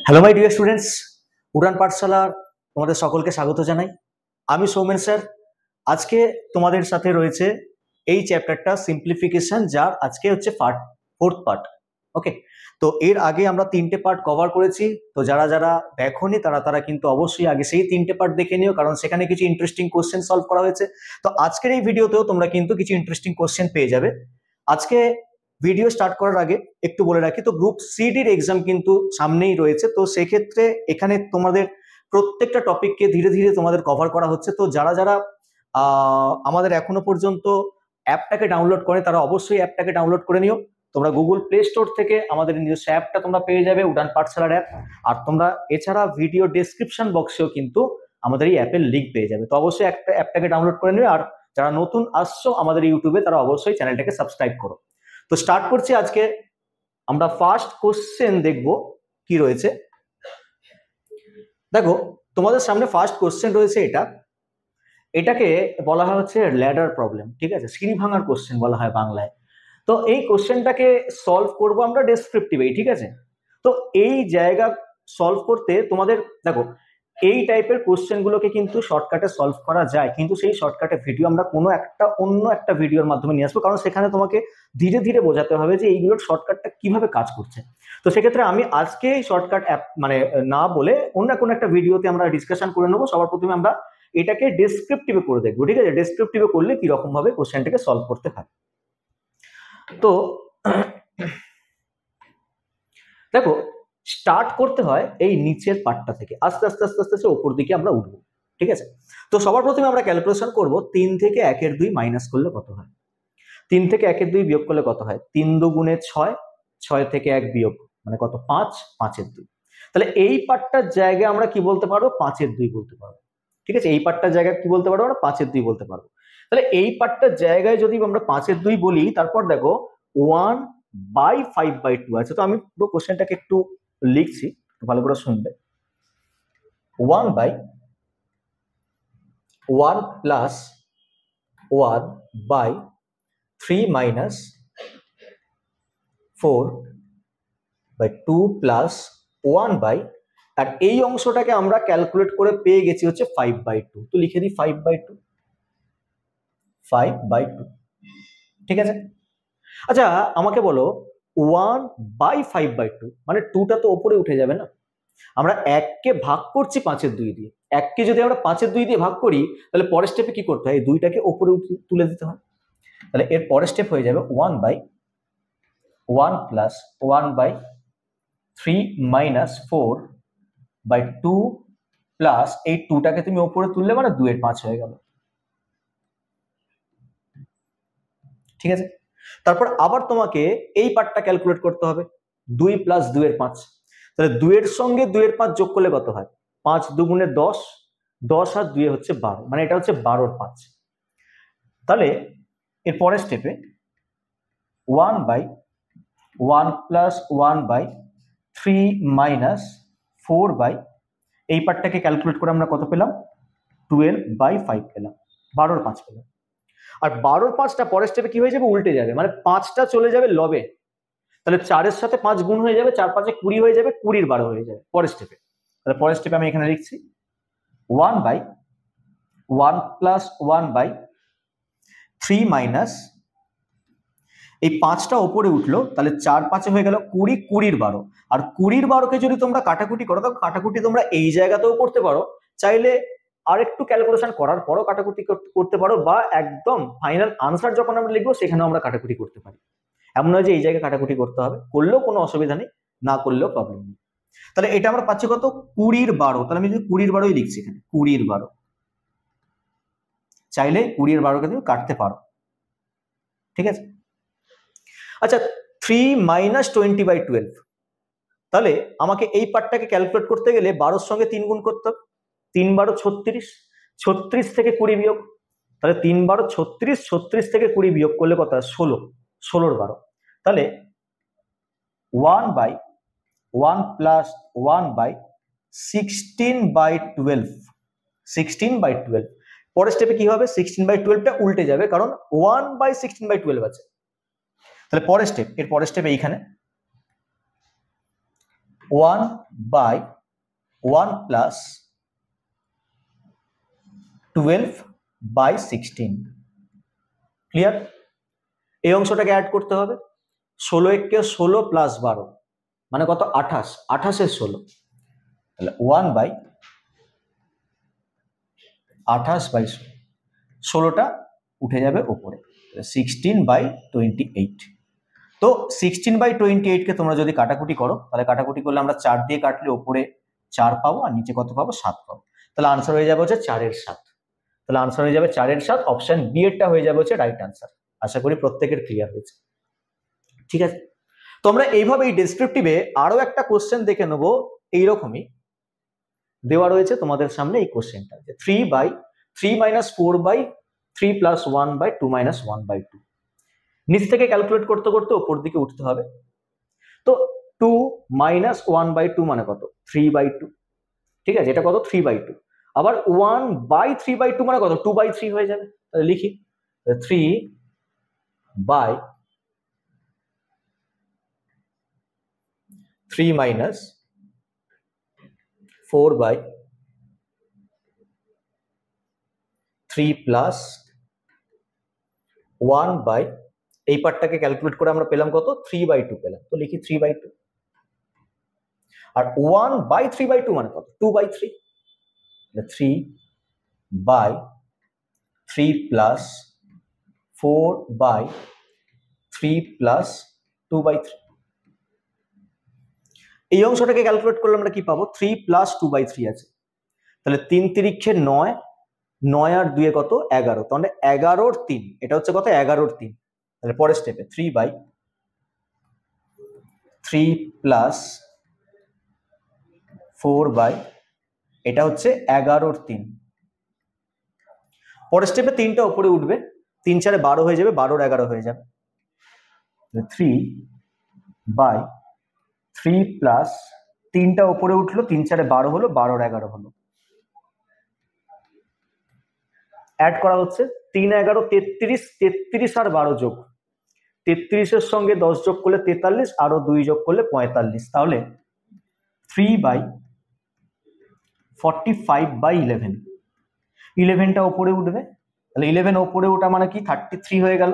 Hello my dear students, উড়ান পাঠশালার তোমাদের সকলকে স্বাগত জানাই। আমি সৌমেন স্যার। আজকে তোমাদের সাথে রয়েছে এই চ্যাপ্টারটা সিম্পলিফিকেশন, যার আজকে হচ্ছে ফোর্থ পার্ট। ওকে, তো এর আগে আমরা 3টে পার্ট কভার করেছি। তো যারা যারা দেখোনি তারা কিন্তু অবশ্যই আগে সেই 3টে পার্ট দেখে নিও, কারণ সেখানে কিছু ইন্টারেস্টিং কোশ্চেন সলভ করা হয়েছে। তো আজকের এই ভিডিওতেও তোমরা কিন্তু কিছু ইন্টারেস্টিং কোশ্চেন পেয়ে যাবে। আজকে ভিডিও স্টার্ট করার আগে একটু বলে রাখি, তো গ্রুপ সিডির এক্সাম কিন্তু সামনেই রয়েছে। তো সেক্ষেত্রে এখানে তোমাদের প্রত্যেকটা টপিককে ধীরে ধীরে তোমাদের কভার করা হচ্ছে। তো যারা যারা আমাদের এখনো পর্যন্ত অ্যাপটাকে ডাউনলোড করে তারা অবশ্যই অ্যাপটাকে ডাউনলোড করে নিও। তোমরা গুগল প্লে স্টোর থেকে আমাদের নিজস্ব অ্যাপটা তোমরা পেয়ে যাবে, উড়ান পাঠশালার অ্যাপ। আর তোমরা এছাড়া ভিডিও ডেসক্রিপশন বক্সেও কিন্তু আমাদের এই অ্যাপের লিঙ্ক পেয়ে যাবে। তো অবশ্যই একটা অ্যাপটাকে ডাউনলোড করে নেবে। আর যারা নতুন আসছো আমাদের ইউটিউবে তারা অবশ্যই চ্যানেলটাকে সাবস্ক্রাইব করো। তো স্টার্ট করছি। আজকে আমরা ফার্স্ট কোশ্চেন দেখব কি রয়েছে। দেখো, তোমাদের সামনে ফার্স্ট কোশ্চেন রয়েছে এটাকে বলা হয় হচ্ছে ল্যাডার প্রবলেম। ঠিক আছে, সিঁড়ি ভাঙার কোশ্চেন বলা হয় বাংলায়। তো এই কোশ্চেনটাকে সলভ করব আমরা ডেসক্রিপটিভেই। ঠিক আছে, তো এই জায়গা সলভ করতে তোমাদের দেখো এই টাইপের কোশ্চেন গুলোকে কিন্তু শর্টকাটে সলভ করা যায়, কিন্তু সেই শর্টকাটে ভিডিও আমরা কোনো একটা অন্য একটা ভিডিওর মাধ্যমে নিয়ে আসবো, কারণ সেখানে তোমাকে ধীরে ধীরে বোঝাতে হবে যে এইগুলোর শর্টকাটটা কিভাবে কাজ করছে। তো সেক্ষেত্রে আমি আজকে শর্টকাট অ্যাপ না বলে অন্য কোনো একটা ভিডিওতে আমরা ডিসকাশন করে নেবো। সবার প্রথমে আমরা এটাকে ডেসক্রিপটিভে করে দেখবো। ঠিক আছে, ডেসক্রিপটিভে করলে কিরকম ভাবে কোশ্চেনটাকে সলভ করতে হয়। তো দেখো, স্টার্ট করতে হয় এই নিচের পার্টটা থেকে, আস্তে আস্তে আস্তে আস্তে আস্তে ওপর দিকে আমরা উঠবো। ঠিক আছে, তো সবার প্রথমে আমরা ক্যালকুলেশন করব 3 থেকে 1-এর 2 মাইনাস করলে কত হয়। 3 থেকে 1-এর 2 বিয়োগ করলে কত হয়? 3 দুগুণে 6, 6 থেকে 1 বিয়োগ মানে কত? 5, 5-এর 2। তাহলে এই পার্টটার জায়গায় আমরা কি বলতে পারবো? 5-এর 2 বলতে পারবো। ঠিক আছে, এই পার্টটার জায়গায় কি বলতে পারবো? আমরা 5-এর 2 বলতে পারবো। তাহলে এই পার্টটার জায়গায় যদি আমরা 5-এর 2 বলি, তারপর দেখো 1/5/2 আছে। তো আমি পুরো কোশ্চেনটাকে একটু লিখছি, ভালো করে শুনবে। 1/1 প্লাস 1/3 মাইনাস 4/2 প্লাস 1 আর এই অংশটাকে আমরা ক্যালকুলেট করে পেয়ে গেছি হচ্ছে 5/2। তো লিখে দিই 5/2। ঠিক আছে, আচ্ছা আমাকে বলো 1/5/2 মানে 2টা তো ওপরে উঠে যাবে না। আমরা 1কে ভাগ করছি 5-এর 2 দিয়ে। 1কে যদি আমরা 5-এর 2 দিয়ে ভাগ করি, তাহলে পরের স্টেপে কি করতে হয়? এই 2টাকে ওপরে তুলে দিতে হয়। তাহলে এর পরের স্টেপ হয়ে যাবে 1/1 প্লাস 1/3 মাইনাস 4/2 প্লাস এই 2টাকে তুমি ওপরে তুললে মানে 2-এর 5 হয়ে গেল। ঠিক আছে, তারপর আবার তোমাকে এই পার্টটা ক্যালকুলেট করতে হবে। 2 প্লাস 2-এর 5, তাহলে 2-এর সঙ্গে 2-এর 5 যোগ করলে কত হয়? 5 দুগুণে 10, 10 আর 2 হচ্ছে 12, মানে এটা হচ্ছে 12-এর 5। তাহলে এর পরের স্টেপে 1/1 প্লাস 1/3 মাইনাস 4 এই পার্টটাকে ক্যালকুলেট করে আমরা কত পেলাম? 12/5 পেলাম, 12-এর 5 পেলাম। আর 12-এর 5টা পরের স্টেপে কি হয়ে যাবে? উল্টে যাবে, মানে 5টা চলে যাবে লবে। তাহলে 4-এর সাথে 5 গুণ হয়ে যাবে, 4 5 20 হয়ে যাবে, 20-এর 12 হয়ে যাবে পরের স্টেপে। তাহলে পরের স্টেপে আমি এখানে লিখছি 1/1 প্লাস 1/3 মাইনাস এই 5টা ওপরে উঠলো, তাহলে 4 5 হয়ে গেল 20, 20-এর 12। আর 20-এর 12কে যদি তোমরা কাটাকুটি করো, তো কাটাকুটি তোমরা এই জায়গাতেও করতে পারো, চাইলে আর একটু ক্যালকুলেশন করার পরও কাটাকুটি করতে পারো, বা একদম ফাইনাল আনসার যখন আমরা লিখবো সেখানেও আমরা কাটাকুটি করতে পারি। এমন নয় যে এই জায়গায় কাটাকুটি করতে হবে, করলেও কোনো অসুবিধা নেই, না করলেও প্রবলেম নেই। তাহলে এটা আমরা পাচ্ছি কত? 20-এর 12। তাহলে আমি যদি 20-এর 12ই লিখছি এখানে, 20-এর 12। চাইলে 20-এর 12কে তুমি কাটতে পারো। ঠিক আছে, আচ্ছা 3 মাইনাস 20/12। তাহলে আমাকে এই পার্টটাকে ক্যালকুলেট করতে গেলে 12-এর সঙ্গে 3 গুণ করতে হবে। 3 12 36, 36 থেকে 20 বিয়োগ, তাহলে 3 12 36, 36 থেকে 20 বিয়োগ করলে কত হয়? 16, 16-এর 12। তাহলে 1/1 প্লাস 1/16/12, 16/12। পরের স্টেপে কি হবে? 16/12টা উল্টে যাবে, কারণ 1/16/12 আছে। তাহলে পরের স্টেপ, এর পরের স্টেপ এইখানে 1/1 প্লাস 12/16। ক্লিয়ার? এই অংশটাকে অ্যাড করতে হবে। 16 একে 16 প্লাস 12 মানে কত? 28। 28 16, তাহলে 1/28/16, 16টা উঠে যাবে উপরে, 16/28। তো 16/28 কে তোমরা যদি কাটাকুটি করো, তাহলে কাটাকুটি করলে আমরা 4 দিয়ে কাটলে উপরে 4 পাবো আর নিচে কত পাবো? 7 পাবো। তাহলে আনসার হয়ে যাবে হচ্ছে 4 এর 7। তাহলে আনসার হয়ে যাবে 4 এর 7, অপশন বি এরটা হয়ে যাবে হচ্ছে রাইট আনসার। আশা করি প্রত্যেকের ক্লিয়ার হয়েছে। ঠিক আছে, তোমরা এইভাবে এই ডেসক্রিপটিভে আরো একটা কোশ্চেন দেখে নেবো, এইরকমই দেওয়া রয়েছে তোমাদের সামনে এই কোশ্চেনটা, যে 3/3 - 4/3 + 1/2 - 1/2। নিচ থেকে ক্যালকুলেট করতে করতে উপর দিকে উঠতে হবে। তো 2 - 1/2 মানে কত? 3/2। ঠিক আছে, এটা কত? 3/2। আবার 1/3/2 মানে কত? 2/3 হয়ে যাবে। তাহলে লিখি 3/3 - 4/3 + 1/, এই পার্টটাকে ক্যালকুলেট করে আমরা পেলাম কত? 3/2 পেলাম। তো লিখি 3/2। আর 1/3/2 মানে কত? 2/3। 3/3 + 4/3 + 2/3। এই অংশটাকে ক্যালকুলেট করলে আমরা কি পাবো? 3 + 2/3 আছে, তাহলে 3 × 3 = 9, 9 আর 2 কত? 11, তাহলে 11 × 3, এটা হচ্ছে কত? 11 × 3। তাহলে পরের স্টেপে 3/3 + 4/, এটা হচ্ছে 11 × 3। পরের স্টেপে 3টা উপরে উঠবে, 3 × 4 = 12 হয়ে যাবে, 12 × 11 হয়ে যাবে। 3/3 প্লাস 3টা উপরে উঠলো, 3 × 4 = 12 হলো, 12 × 11 হলো। অ্যাড করা হচ্ছে 3 × 11 = 33, 33 আর 12 যোগ, 33 এর সঙ্গে 10 যোগ করলে 43, আরো 2 যোগ করলে 45, তাহলে 3/45/11। 11টা উপরে উঠবে, তাহলে 11 উপরে ওঠা মানে কি? 33 হয়ে গেল,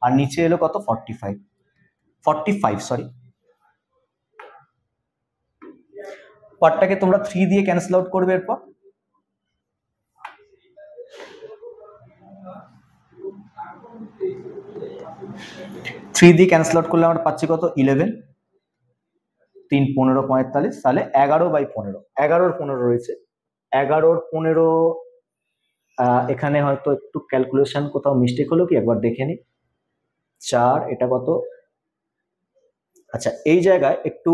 আর নিচে এলো কত? 45, সরি। পার্টটাকে তোমরা 3 দিয়ে ক্যান্সেল আউট করবে। এরপর 3 দিয়ে ক্যান্সেল আউট করলে আমরা পাচ্ছি কত? 11, 3 15 45, তাহলে 11/15। 11/15 রয়েছে। 11/15 এখানে হয়তো একটু ক্যালকুলেশন কোথাও মিস্টেক হলো কি, একবার দেখে নি। 4, এটা কত? আচ্ছা, এই জায়গায় একটু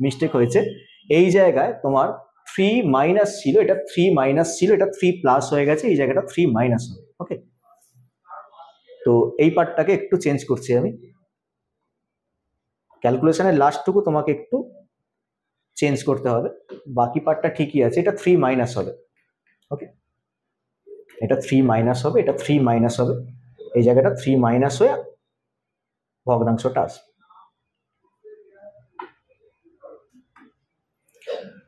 মিস্টেক হয়েছে। এই জায়গায় তোমার 3 মাইনাস ছিল, এটা 3 মাইনাস ছিল, এটা 3 প্লাস হয়ে গেছে, এই জায়গাটা 3 মাইনাস হবে। ওকে, তো এই পার্টটাকে একটু চেঞ্জ করছি আমি, ক্যালকুলেশনের লাস্টটুকু তোমাকে একটু চেঞ্জ করতে হবে, বাকি পার্টটা ঠিকই আছে। এটা 3 মাইনাস হবে। ওকে, এটা 3 মাইনাস হবে, এটা 3 মাইনাস হবে, এই জায়গাটা 3 মাইনাস হয়ে ভগ্নাংশটা আসবে।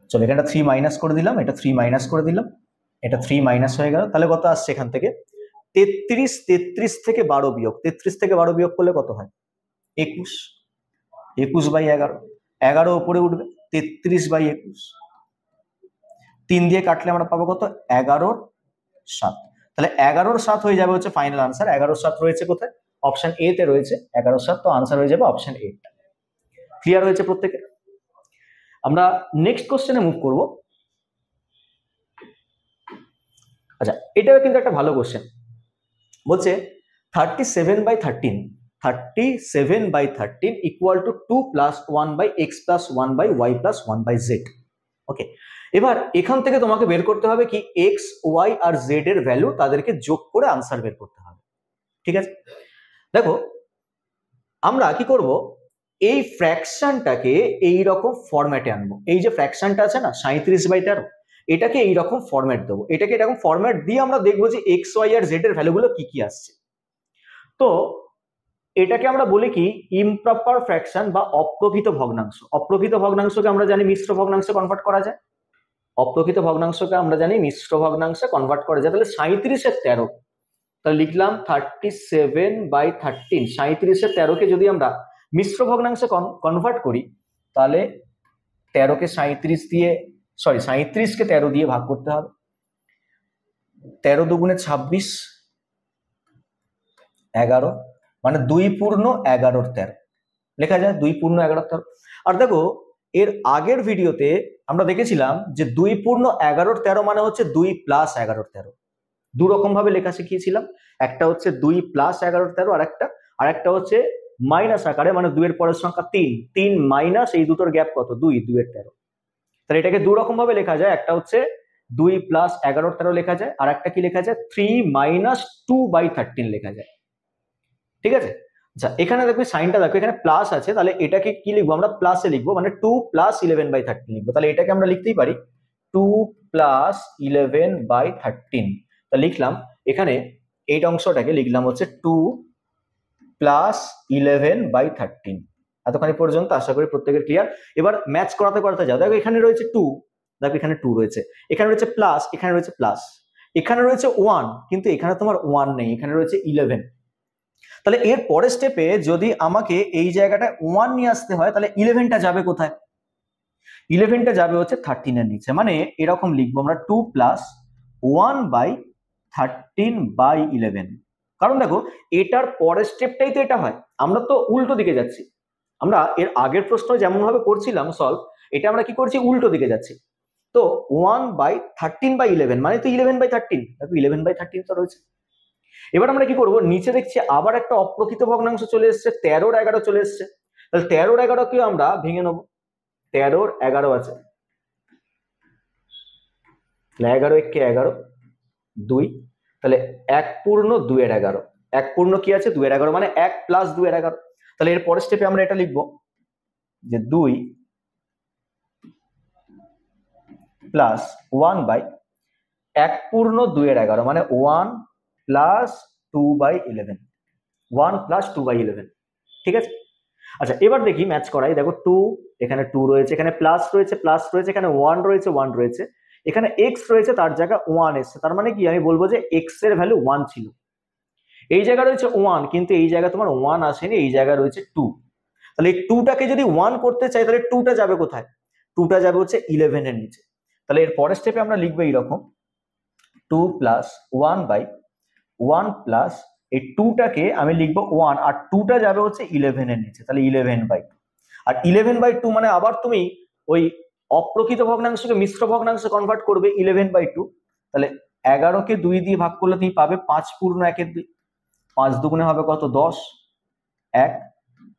চলো, এখানটা 3 মাইনাস করে দিলাম, এটা 3 মাইনাস করে দিলাম, এটা 3 মাইনাস হয়ে গেল। তাহলে কত আসছে এখান থেকে? 33, 33 থেকে 12 বিয়োগ, 33 থেকে 12 বিয়োগ করলে কত হয়? 21, 21/11, 11 উপরে উঠবে, 33/21, 3 দিয়ে কাটলে আমরা পাবো কত? 11/7। তাহলে 11/7 হয়ে যাবে হচ্ছে ফাইনাল আনসার। 11/7 রয়েছে কোথায়? অপশন এ তে রয়েছে 11/7, তো আনসার হয়ে যাবে অপশন এ। ক্লিয়ার হয়েছে প্রত্যেকের? আমরা নেক্সট কোশ্চেনে মুভ করব। আচ্ছা, এটাও কিন্তু একটা ভালো কোশ্চেন। বলছে 37/13 = 2 + 1/x + 1/y + 1/z। ওকে, এবার এখান থেকে তোমাকে বের করতে হবে কি? x, y আর z এর ভ্যালু, তাদেরকে যোগ করে আনসার বের করতে হবে। ঠিক আছে, দেখো আমরা কি করব, এই ফ্র্যাকশনটাকে এই রকম ফরম্যাটে আনবো। এই যে ফ্র্যাকশনটা আছে না 37/13, এটাকে এই রকম ফরম্যাট দেবো। এটাকে এরকম ফরম্যাট দিয়ে আমরা দেখবো যে x, y আর z এর ভ্যালুগুলো কি কি আসছে। তো এটাকে আমরা বলি কি ইমপ্রপার ফ্র্যাকশন বা অপ্রকৃত ভগ্নাংশ। অপ্রকৃত ভগ্নাংশকে আমরা জানি মিশ্র ভগ্নাংশে কনভার্ট করা যায়। অপ্রকৃত ভগ্নাংশকে আমরা জানি মিশ্র ভগ্নাংশে কনভার্ট করা যায়। তাহলে 37-এর 13, তাহলে লিখলাম 37/13। 37-এর 13কে যদি আমরা মিশ্র ভগ্নাংশে কনভার্ট করি তাহলে 13কে 37কে 13 দিয়ে ভাগ করতে হবে। 13 দুগুণে 26, 11, মানে 2 পূর্ণ 11-র 13 লেখা যায়, 2 পূর্ণ 11-র 13। আর দেখো এর আগের ভিডিওতে আমরা দেখেছিলাম যে 2 পূর্ণ 11-র 13 মানে হচ্ছে 2 প্লাস 11-র 13। দু রকম ভাবে লেখা শিখিয়েছিলাম, একটা হচ্ছে 2 প্লাস 11-র 13, আর একটা হচ্ছে মাইনাস আকারে, মানে 2 এর পরের সংখ্যা 3, 3 মাইনাস এই দুটোর গ্যাপ কত 2, 2-এর 13। তাহলে এটাকে দু রকম ভাবে লেখা যায়, একটা হচ্ছে 2 প্লাস 11-র 13 লেখা যায়, আর একটা কি লেখা যায় 3 মাইনাস 2/13 লেখা যায়। ঠিক আছে, আচ্ছা এখানে দেখো সাইনটা দেখো, এখানে প্লাস আছে, তাহলে এটাকে কি লিখবো আমরা প্লাসে লিখবো, মানে 2 প্লাস 11/13 লিখবো। তাহলে এটাকে আমরা লিখতেই পারি 2 প্লাস 11/13। তা লিখলাম এখানে এই অংশটাকে লিখলাম হচ্ছে 2 প্লাস 11/13। এতখানি পর্যন্ত আশা করি প্রত্যেকের ক্লিয়ার। এবার ম্যাচ করাতে করাতে যাও, দেখো এখানে রয়েছে 2, দেখো এখানে 2 রয়েছে, এখানে রয়েছে প্লাস, এখানে রয়েছে প্লাস, এখানে রয়েছে 1, কিন্তু এখানে তোমার 1 নেই, এখানে রয়েছে 11। তাহলে এর পরের স্টেপে যদি আমাকে এই জায়গাটা 1 নিয়ে আসতে হয় তাহলে 11টা যাবে কোথায়? 11টা যাবে হচ্ছে 13 এর নিচে, মানে এরকম লিখবো আমরা 2 প্লাস 1/13/11। কারণ দেখো এটার পরের স্টেপটাই তো এটা হয়, আমরা তো উল্টো দিকে যাচ্ছি। আমরা এর আগের প্রশ্ন যেমন ভাবে করছিলাম সলভ, এটা আমরা কি করছি উল্টো দিকে যাচ্ছি। তো 1/13/11 মানে তো 11/13, দেখো 11/13 তো রয়েছে। এবার আমরা কি করব, নিচে দেখছি আবার একটা অপ্রকৃত ভগ্নাংশ চলে এসছে, 13-র 11 চলে এসছে। তাহলে 13-র 11কে আমরা ভেঙে নেব, 13-র 11 আছে, 11 একে 11, 2, তাহলে 1 পূর্ণ 2-এর 11, 1 পূর্ণ কি আছে 2-এর 11, মানে 1 প্লাস 2-এর 11। তাহলে এর পরের স্টেপে আমরা এটা লিখবো যে 2 প্লাস 1/1 পূর্ণ 2-এর 11, মানে 1 প্লাস 2/11, 1 প্লাস 2/11। ঠিক আছে, আচ্ছা এবার দেখি ম্যাচ করাই। দেখো 2, এখানে 2 রয়েছে, এখানে প্লাস রয়েছে, এখানে 1 রয়েছে, 1 রয়েছে, এখানে x রয়েছে, তার জায়গা 1 এসছে, তার মানে কি আমি বলবো যে x এর ভ্যালু 1 ছিল। এই জায়গা রয়েছে 1, কিন্তু এই জায়গা তোমার 1 আসেনি, এই জায়গা রয়েছে 2। তাহলে এই 2টাকে যদি 1 করতে চাই তাহলে 2টা যাবে কোথায়? 2টা যাবে হচ্ছে 11 এর নিচে। তাহলে এর পরের স্টেপে আমরা লিখবো এইরকম 2 প্লাস 1/1 প্লাস এই 2টাকে আমি লিখবো 1, আর 2টা যাবে হচ্ছে 11 এর নিচে, তাহলে 11/2। আর 11/2 মানে আবার তুমি ওই অপ্রকৃত ভগ্নাংশকে মিশ্র ভগ্নাংশে কনভার্ট করবে 11/2। তাহলে 11কে 2 দিয়ে ভাগ করলে তুমি পাবে 5 পূর্ণ 1/2, 5 দুগুণে হবে কত 10, 1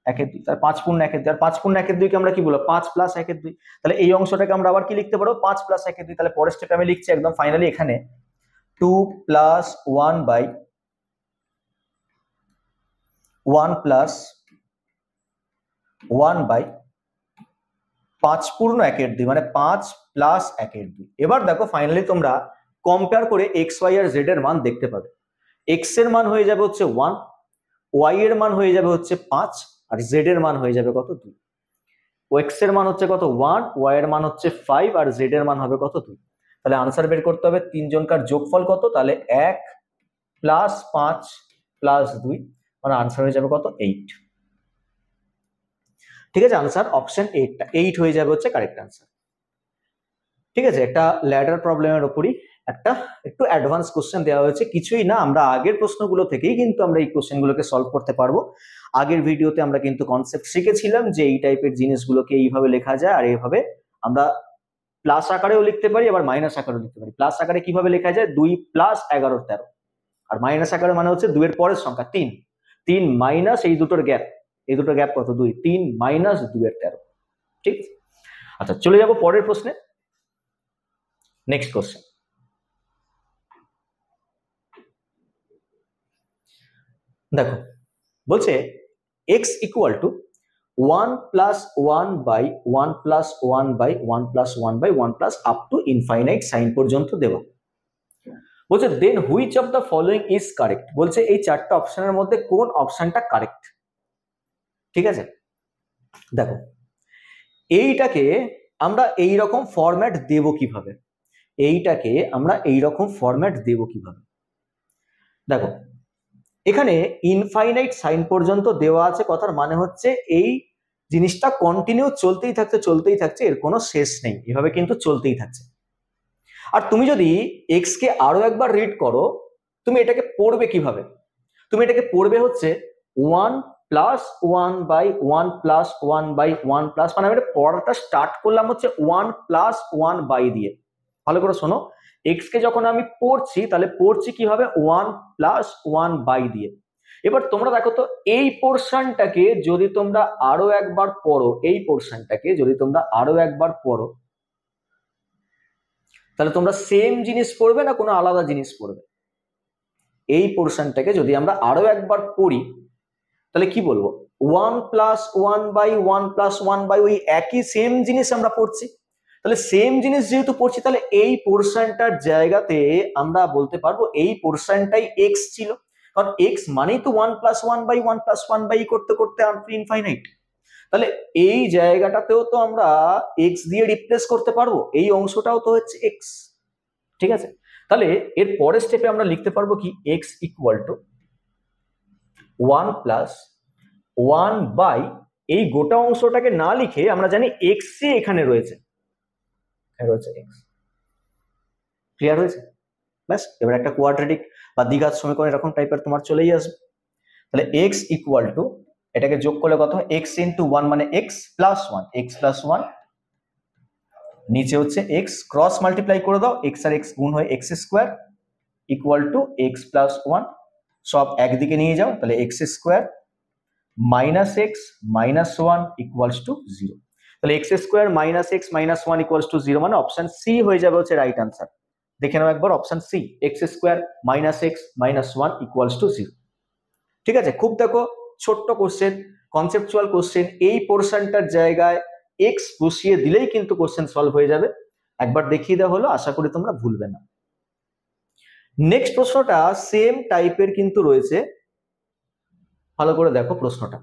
1/2, তাহলে 5 পূর্ণ 1/2, আর 5 পূর্ণ 1/2 কে আমরা কি বলবো 5 প্লাস 1/2। তাহলে এই অংশটাকে আমরা আবার কি লিখতে পারবো 5 প্লাস 1/2। তাহলে পরের স্টেপে আমি লিখছি একদম ফাইনালি এখানে 2 প্লাস 1/1 প্লাস 1/5 পূর্ণ 1/2, মানে 5 প্লাস 1/2। এবার দেখো ফাইনালি তোমরা কম্পেয়ার করে এক্স ওয়াই আর জেড এর মান দেখতে পাবে। এক্স এর মান হয়ে যাবে হচ্ছে 1, ওয়াই এর মান হয়ে যাবে হচ্ছে 5, আর জেড এর মান হয়ে যাবে কত 2। এক্স এর মান হচ্ছে কত 1, ওয়াই এর মান হচ্ছে 5, আর জেড এর মান হবে কত 2। তাহলে আনসার বের করতে হবে তিনজনকার যোগফল কত, তাহলে 1 প্লাস 5 প্লাস 2, মানে আনসার হয়ে যাবে কত 8। ঠিক আছে, আনসার অপশন 8 হয়ে যাবে হচ্ছে কারেক্ট আনসার। ঠিক আছে, একটা ল্যাডার প্রবলেমের উপরই একটা একটু অ্যাডভান্স কোশ্চেন দেওয়া হয়েছে, কিছুই না, আমরা আগের প্রশ্নগুলো থেকেই কিন্তু আমরা এই কোশ্চেনগুলোকে সলভ করতে পারবো। আগের ভিডিওতে আমরা কিন্তু কনসেপ্ট শিখেছিলাম যে এই টাইপের জিনিসগুলোকে এইভাবে লেখা যায়, আর এইভাবে আমরা প্লাস আকারেও লিখতে পারি, আবার মাইনাস আকারেও লিখতে পারি। প্লাস আকারে কিভাবে লেখা যায় 2 প্লাস 11 13, আর মাইনাস আকারে মানে হচ্ছে 2 এর পরের সংখ্যা 3, 3 মাইনাস এই দুটোর গ্যাপ, এই দুটোর গ্যাপ কত 2, 3 মাইনাস 2 এর 13। ঠিক আছে, আচ্ছা চলে যাব পরের প্রশ্নে। নেক্সট কোশ্চেন দেখো, বলছে x equal to 1 plus 1/1 plus 1/1 plus 1/1 plus up to infinite sign পর্যন্ত দেওয়া। বলছে then which of the following is correct, বলছে এই চারটা অপশনের মধ্যে কোন অপশনটা কারেক্ট। ঠিক আছে, দেখো এইটাকে আমরা এই রকম ফরম্যাট দেব কিভাবে, এইটাকে আমরা এই রকম ফরম্যাট দেব কিভাবে। দেখো এখানে ইনফাইনাইট সাইন পর্যন্ত দেওয়া আছে, কথার মানে হচ্ছে এই জিনিসটা কন্টিনিউ চলতেই থাকছে, এর কোনো শেষ নেই, এভাবে কিন্তু চলতেই থাকছে। আর তুমি যদি এক্স কে আরো একবার রিড করো, তুমি এটাকে পড়বে কিভাবে, তুমি এটাকে পড়বে হচ্ছে 1 plus 1 by 1 plus 1 by 1 plus, মানে আমি পড়াটা স্টার্ট করলাম হচ্ছে 1 প্লাস 1 বাই দিয়ে। ভালো করে শোনো, এক্স কে যখন আমি পড়ছি তাহলে পড়ছি কিভাবে, 1 প্লাস 1 বাই দিয়ে। এবার তোমরা দেখো তো এই পোর্শনটাকে যদি তোমরা আরো একবার পড়ো, এই পোর্শনটাকে যদি তোমরা আরো একবার পড়ো, তাহলে তোমরা সেম জিনিস পড়বে না কোনো আলাদা জিনিস পড়বে? এই পোর্শনটাকে যদি আমরা আরো একবার পড়ি তাহলে কি বলবো, 1 প্লাস 1 বাই 1 প্লাস 1 বাই, ওই একই সেম জিনিস আমরা পড়ছি। তাহলে সেম জিনিস যেহেতু পড়ছি, তাহলে এই পোর্শনটার জায়গাতে আমরা বলতে পারবো এই পোর্শনটাই এক্স ছিল, কারণ এক্স মানেই তো 1 প্লাস 1 বাই 1 প্লাস 1 বাই করতে করতে ইনফাইনাইট। তাহলে এই জায়গাটাতেও তো আমরা এক্স দিয়ে রিপ্লেস করতে পারবো, এই অংশটাও তো হচ্ছে এক্স। ঠিক আছে, তাহলে এর পরের স্টেপে আমরা লিখতে পারবো কি, x equal to 1 plus 1 by, এই গোটা অংশটাকে না লিখে আমরা জানি এক্স এখানে রয়েছে, এক্স। ক্লিয়ার হয়েছে? ব্যাস, এবার একটা কোয়াড্রেটিক বা দ্বিঘাত সমীকরণ এরকম টাইপের তোমার চলেই আসবে। তাহলে এক্স ইকুয়াল টু, এটাকে যোগ করলে কত হয়, এক্স ইন্টু 1 মানে এক্স প্লাস 1, এক্স প্লাস 1, নিচে হচ্ছে এক্স, ক্রস মাল্টিপ্লাই করে দাও, এক্স আর এক্স গুণ হয়ে x square equal to x plus 1, সব একদিকে নিয়ে যাও, তাহলে x square minus x minus 1 equals to 0। তাহলে x square minus x minus 1 equals to 0, মানে অপশন সি হয়ে যাবে হচ্ছে রাইট আনসার। দেখে নাও একবার, option C, x square minus x minus 1 equals to 0। ঠিক আছে, খুব দেখো ছোট্ট কোশ্চেন, কনসেপচুয়াল কোশ্চেন, এই পোর্শনটার জায়গায় এক্স বসিয়ে দিলেই কিন্তু কোশ্চেন সলভ হয়ে যাবে। একবার দেখিয়ে দেওয়া হলো, আশা করি তোমরা ভুলবে না। নেক্সট প্রশ্নটা সেম টাইপের কিন্তু রয়েছে, ভালো করে দেখো প্রশ্নটা,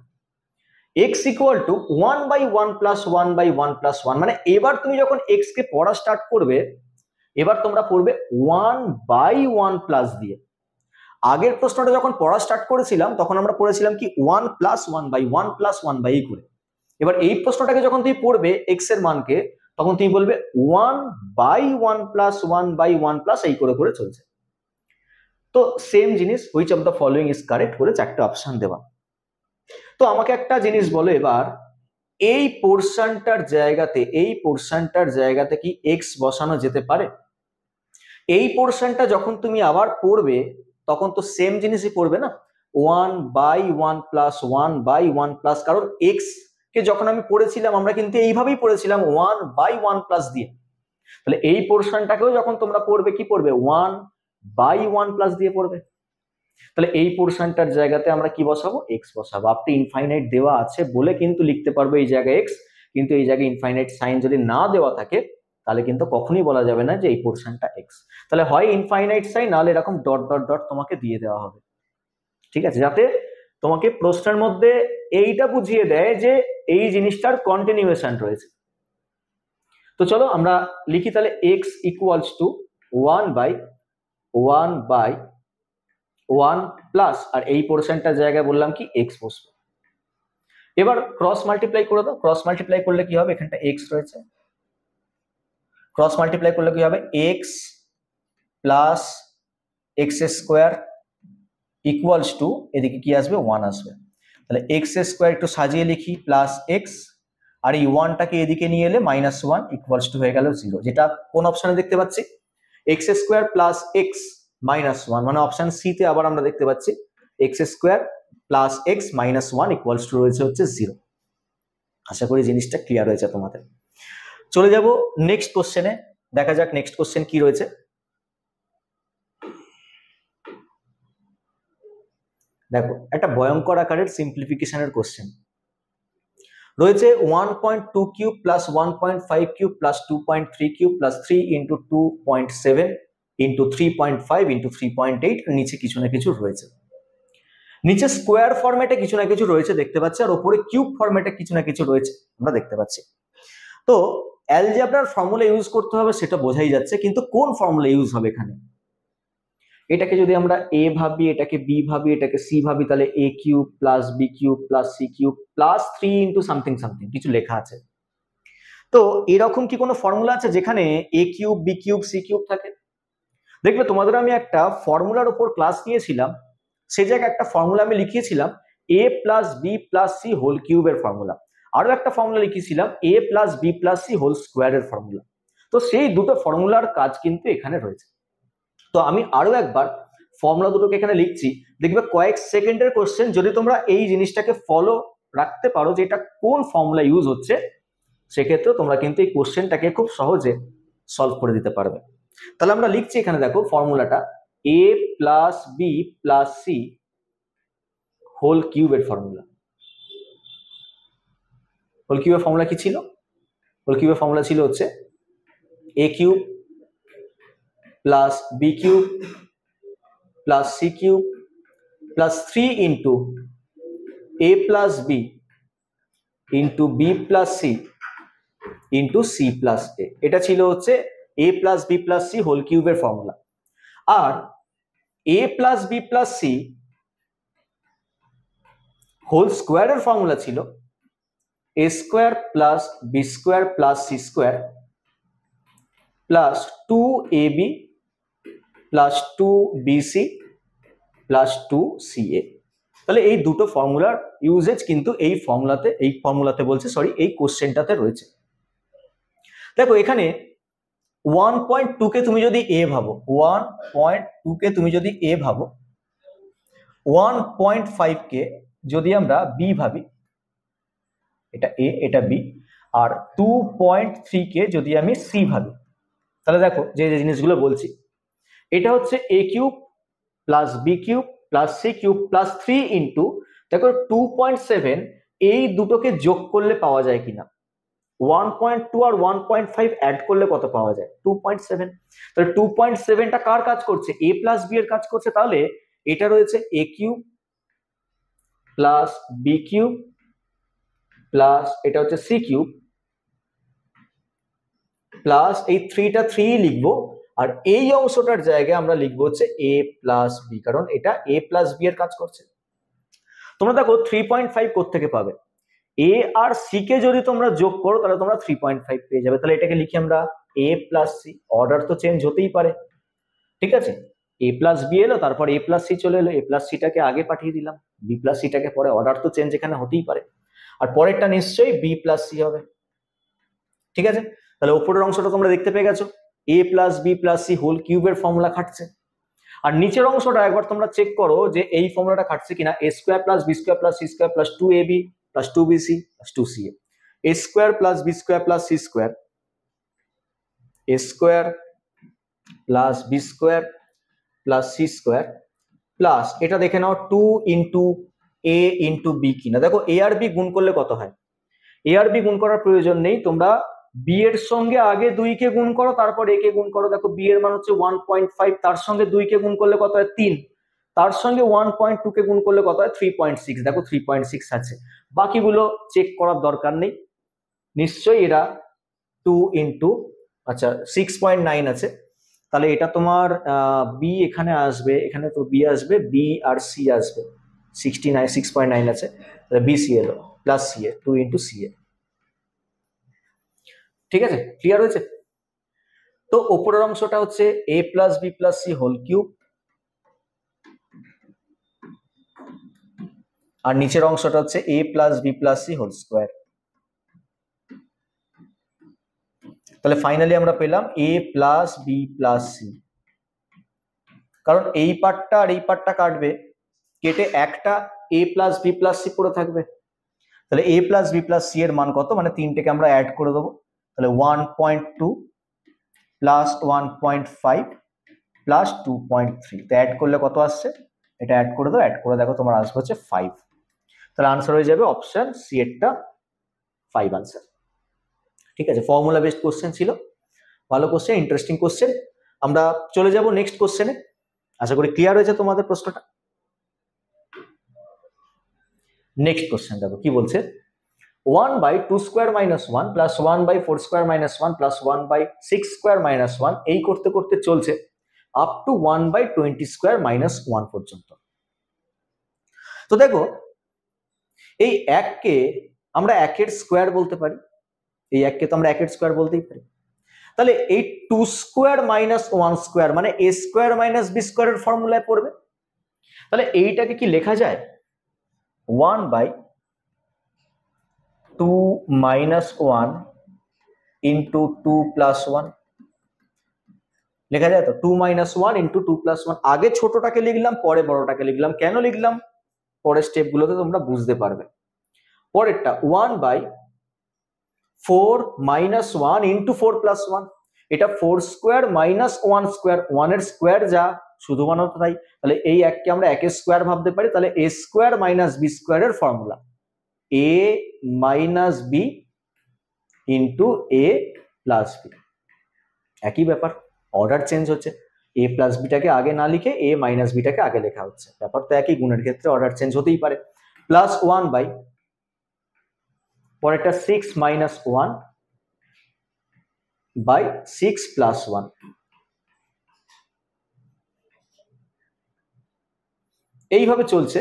x equal to 1 by 1 plus 1 by 1 plus 1, মানে এবার তুমি যখন x কে পড়া স্টার্ট করবে, এবার তোমরা পড়বে 1 বাই 1 প্লাস দিয়ে। আগের প্রশ্নটা যখন পড়া স্টার্ট করেছিলাম তখন আমরা পড়েছিলাম কি 1 প্লাস 1 বাই 1 প্লাস 1 বাই করে। এবার এই প্রশ্নটাকে যখন তুমি পড়বে x এর মানকে, তখন তুমি বলবে 1 বাই 1 প্লাস 1 বাই 1 প্লাস, এই করে করে চলছে। তো সেম জিনিস, which of the following is correct করে চারটে অপশন দেওয়া। তো আমাকে একটা জিনিস বলো এবার, এই পোর্শনটার জায়গাতে কি এক্স বসানো যেতে পারে? এই পোর্শনটা যখন তুমি আবার পড়বে তখন তো সেম জিনিসই পড়বে না, 1 বাই 1 প্লাস 1 বাই 1 প্লাস, কারণ এক্স কে যখন আমি পড়েছিলাম আমরা কিন্তু এইভাবেই পড়েছিলাম 1 বাই 1 প্লাস দিয়ে। তাহলে এই পোর্শনটাকেও যখন তোমরা পড়বে কি পড়বে, 1 বাই 1 প্লাস দিয়ে পড়বে। তাহলে এই পোর্শনটার জায়গাতে আমরা কি বসাবো, এক্স বসাবো। আপনি ইনফাইনাইট দেওয়া আছে বলে কিন্তু লিখতে পারবো এই জায়গায় এক্স, কিন্তু এই জায়গায় ইনফাইনাইট সাইন যদি না দেওয়া থাকে তাহলে কিন্তু কখনোই বলা যাবে না যে এই পোর্শনটা এক্স। তাহলে হয় ইনফাইনাইট সাইন, নাহলে এরকম ডট ডট ডট তোমাকে দিয়ে দেওয়া হবে। ঠিক আছে, যাতে তোমাকে প্রশ্নের মধ্যে এইটা বুঝিয়ে দেয় যে এই জিনিসটার কন্টিনিউয়েশন রয়েছে। তো চলো আমরা লিখি তাহলে x equals to 1 by 1 plus, আর এই পোর্শনটার জায়গায় বললাম কি এক্স বসবে। এবার ক্রস মাল্টিপ্লাই করে দাও, ক্রস মাল্টিপ্লাই করলে কি হবে, এখানটা এক্স রয়েছে, ক্রস মাল্টিপ্লাই করলে কি হবে, x plus x square equals to, এদিকে কি আসবে, 1 আসবে। তাহলে এক্স স্কোয়ার একটু সাজিয়ে লিখি, প্লাস এক্স, আর এই 1টাকে এদিকে নিয়ে এলে মাইনাস 1 ইকুয়ালস টু হয়ে গেল 0, যেটা কোন অপশনে দেখতে পাচ্ছি, x square plus x minus 1, মানে অপশন সি তে আবার আমরা দেখতে পাচ্ছি x square plus x minus 1 equals two রয়েছে হচ্ছে 0। আশা করি জিনিসটা ক্লিয়ার হয়েছে তোমাদের। চলে যাব নেক্সট কোশ্চেনে, দেখা যাক নেক্সট কোশ্চেন কি রয়েছে। দেখো একটা ভয়ঙ্কর আকারের সিম্পলিফিকেশনের কোশ্চেন রয়েছে, 1.2 cube plus 1.5 cube plus 2.3 cube plus 3 into 2.7 into 3.5 into 3.8, নিচে কিছু না কিছু রয়েছে। নিচে স্কোয়ার ফরম্যাটে কিছু না কিছু রয়েছে দেখতে পাচ্ছি, আর ওপরে কিউব ফরম্যাটে কিছু না কিছু রয়েছে আমরা দেখতে পাচ্ছি। তো অ্যালজেব্রার ফর্মুলা ইউজ করতে হবে সেটা বোঝাই যাচ্ছে, কিন্তু কোন ফর্মুলা ইউজ হবে এখানে? এটাকে যদি আমরা এ ভাবি, এটাকে বি ভাবি, এটাকে সি ভাবি, তাহলে a cube plus b cube plus c cube plus 3 into something something কিছু লেখা আছে। তো এরকম কি কোনো ফর্মুলা আছে যেখানে a cube b cube c cube থাকে? দেখবে তোমাদের আমি একটা ফর্মুলার উপর ক্লাস নিয়েছিলাম, সেই জায়গায় একটা ফর্মুলা আমি লিখিয়েছিলাম a plus b plus c whole কিউবের ফর্মুলা, আরো একটা ফর্মুলা লিখিয়েছিলাম a plus b plus c whole স্কোয়ারের ফর্মুলা। তো সেই দুটো ফর্মুলার কাজ কিন্তু এখানে রয়েছে। তো আমি আরো একবার ফর্মুলা দুটোকে এখানে লিখছি, দেখবে কয়েক সেকেন্ডের কোশ্চেন, যদি তোমরা এই জিনিসটাকে ফলো রাখতে পারো যে এটা কোন ফর্মুলা ইউজ হচ্ছে, সেক্ষেত্রে তোমরা কিন্তু এই কোশ্চেনটাকে খুব সহজে সলভ করে দিতে পারবে। তাহলে আমরা লিখছি এখানে, দেখো ফর্মুলাটা a plus b plus c whole কিউবের ফর্মুলা। হোল কিউবের ফর্মুলা কি ছিল? হোল কিউবের ফর্মুলা ছিল হচ্ছে a cube plus b cube plus c cube plus 3 into a plus b into b plus c into c plus a. এটা ছিল হচ্ছে a plus b plus c whole কিউবের ফর্মুলা। আর a plus b plus c whole স্কোয়ারের formula ছিল a square plus b square plus c square plus 2ab plus 2bc plus 2ca। তাহলে এই দুটো ফর্মুলার ইউজেজ কিন্তু এই ফর্মুলাতে বলছে, সরি এই কোশ্চেনটাতে রয়েছে। দেখো এখানে 1.2 কে তুমি যদি এ ভাবো, 1.2 কে তুমি যদি এ ভাবো, 1.5 কে যদি আমরা বি ভাবি, এটা এ এটা বি, আর 2.3 কে যদি আমি সি ভাবি, তাহলে দেখো যে যে জিনিসগুলো বলছি, এটা হচ্ছে a cube plus b cube plus c cube plus 3 into, দেখো 2.7, এই দুটোকে যোগ করলে পাওয়া যায় কিনা, 1.2 আর 1.5 অ্যাড করলে কত পাওয়া যায়? 2.7। তাহলে 2.7টা কার কাজ করছে? এ প্লাস বি এর কাজ করছে। তাহলে এটা রয়েছে a cube plus b cube plus এটা হচ্ছে সি কিউব প্লাস এই 3টা 3 লিখবো, আর এই অংশটার জায়গায় আমরা লিখবো হচ্ছে এ প্লাস বি, কারণ এটা এ প্লাস বি এর কাজ করছে। তোমরা দেখো 3.5 কোত্থেকে পাবে? এ আর সি কে যদি তোমরা যোগ করো তাহলে তোমরা 3.5 পেয়ে যাবে। তাহলে এটাকে লিখি আমরা এ প্লাস সি, অর্ডার তো চেঞ্জ হতেই পারে, ঠিক আছে? এ প্লাস বি এলো, তারপর এ প্লাস সি চলে এলো, এ প্লাস সিটাকে আগে পাঠিয়ে দিলাম, বি প্লাস সিটাকে পরে, অর্ডার তো চেঞ্জ এখানে হতেই পারে, আর পরেরটা নিশ্চয়ই বি প্লাস সি হবে, ঠিক আছে? তাহলে উপরের অংশটা তোমরা দেখতে পেয়ে গেছো, a plus b plus c whole কিউবের ফর্মুলা খাটছে। আর নিচের অংশটা একবার তোমরা চেক করো যে এই ফর্মুলাটা খাটছে কিনা, a square plus b square plus c square plus 2ab plus 2bc plus 2ca, a square plus b square plus c square, a square plus b square plus c square plus এটা দেখে নাও 2 into a into b কিনা। দেখো এ আর B গুণ করলে কত হয়? এ আর B গুণ করার প্রয়োজন নেই, তোমরা বি এর সঙ্গে আগে 2 কে গুণ করো, তারপর এ কে গুণ করো। দেখো বি এর মান হচ্ছে 1.5, তার সঙ্গে 2 কে গুণ করলে কত হয়? 3, তার সঙ্গে 1.2 কে গুণ করলে কত হয়? 3.6। দেখো 3.6 আছে, বাকিগুলো চেক করার দরকার নেই, নিশ্চয়ই এরা 2 ইন্টু, আচ্ছা 6.9 আছে, তাহলে এটা তোমার বি এখানে আসবে, এখানে তো বি আসবে, বি আর সি আসবে, 6.9 আছে, তাহলে বি সি এলো plus c a, 2 into c a, ঠিক আছে? ক্লিয়ার হয়েছে? তো উপরের অংশটা হচ্ছে a plus b plus c whole cube, আর নিচের অংশটা হচ্ছে a plus b plus c whole square. তাহলে ফাইনালি আমরা পেলাম a plus b plus c, কারণ এই পার্টটা আর এই পার্টটা কাটবে, কেটে একটা a plus b plus c পড়ে থাকবে। তাহলে a plus b plus C এর মান কত? মানে তিনটেকে আমরা অ্যাড করে দেবো, তাহলে 1.2 প্লাস 1.5 প্লাস 2.3, তো অ্যাড করলে কত আসছে? এটা অ্যাড করে দাও, অ্যাড করে দেখো তোমার আসবে হচ্ছে 5। তাহলে আনসার হয়ে যাবে অপশন সি এরটা 5 আনসার, ঠিক আছে? ফর্মুলা বেসড কোশ্চেন ছিল, ভালো কোশ্চেন, ইন্টারেস্টিং কোশ্চেন। আমরা চলে যাব নেক্সট কোশ্চেনে। আশা করি ক্লিয়ার হয়েছে তোমাদের প্রশ্নটা। নেক্সট কোশ্চেন দেখো কি বলছে, 1/2 square minus 1 plus 1/4 square minus 1 plus 1/6 square minus 1 এই করতে করতে চলছে আপ টু 1/20 স্কোয়ার মাইনাস 1 পর্যন্ত। তো দেখো এই এককে আমরা একের স্কোয়ার বলতে পারি, এই এককে তো আমরা একের স্কোয়ার বলতেই পারি। তাহলে এই 2 স্কোয়ার মাইনাস 1 স্কোয়ার মানে a স্কোয়ার মাইনাস b স্কোয়ারের ফর্মুলায় পড়বে। তাহলে এইটাকে কি লেখা যায় 1/2 minus 1 into 2 plus 1 লেখা যায় তো, 2 minus 1 into 2 plus 1। আগে ছোটটাকে লিখলাম পরে বড়টাকে লিখলাম, কেন লিখলাম পরের স্টেপগুলোতে তোমরা বুঝতে পারবে। পরেরটা 1/4 minus 1 into 4 plus 1, এটা 4 স্কোয়ার মাইনাস 1 স্কোয়ার, 1 এর স্কোয়ার যা শুধু বানাতে তাই, তাহলে এই এককে আমরা একের স্কোয়ার ভাবতে পারি। তাহলে a স্কোয়ার মাইনাস b স্কোয়ারের formula a minus b into a plus b, একই ব্যাপার, অর্ডার চেঞ্জ হচ্ছে, a প্লাস বিটাকে আগে না লিখে a মাইনাস বিটাকে আগে লেখা হচ্ছে, ব্যাপার তো একই, গুণের ক্ষেত্রে অর্ডার চেঞ্জ হতেই পারে। প্লাস 1 বাই পরেরটা 6 মাইনাস 1 বাই 6 প্লাস 1, এইভাবে চলছে,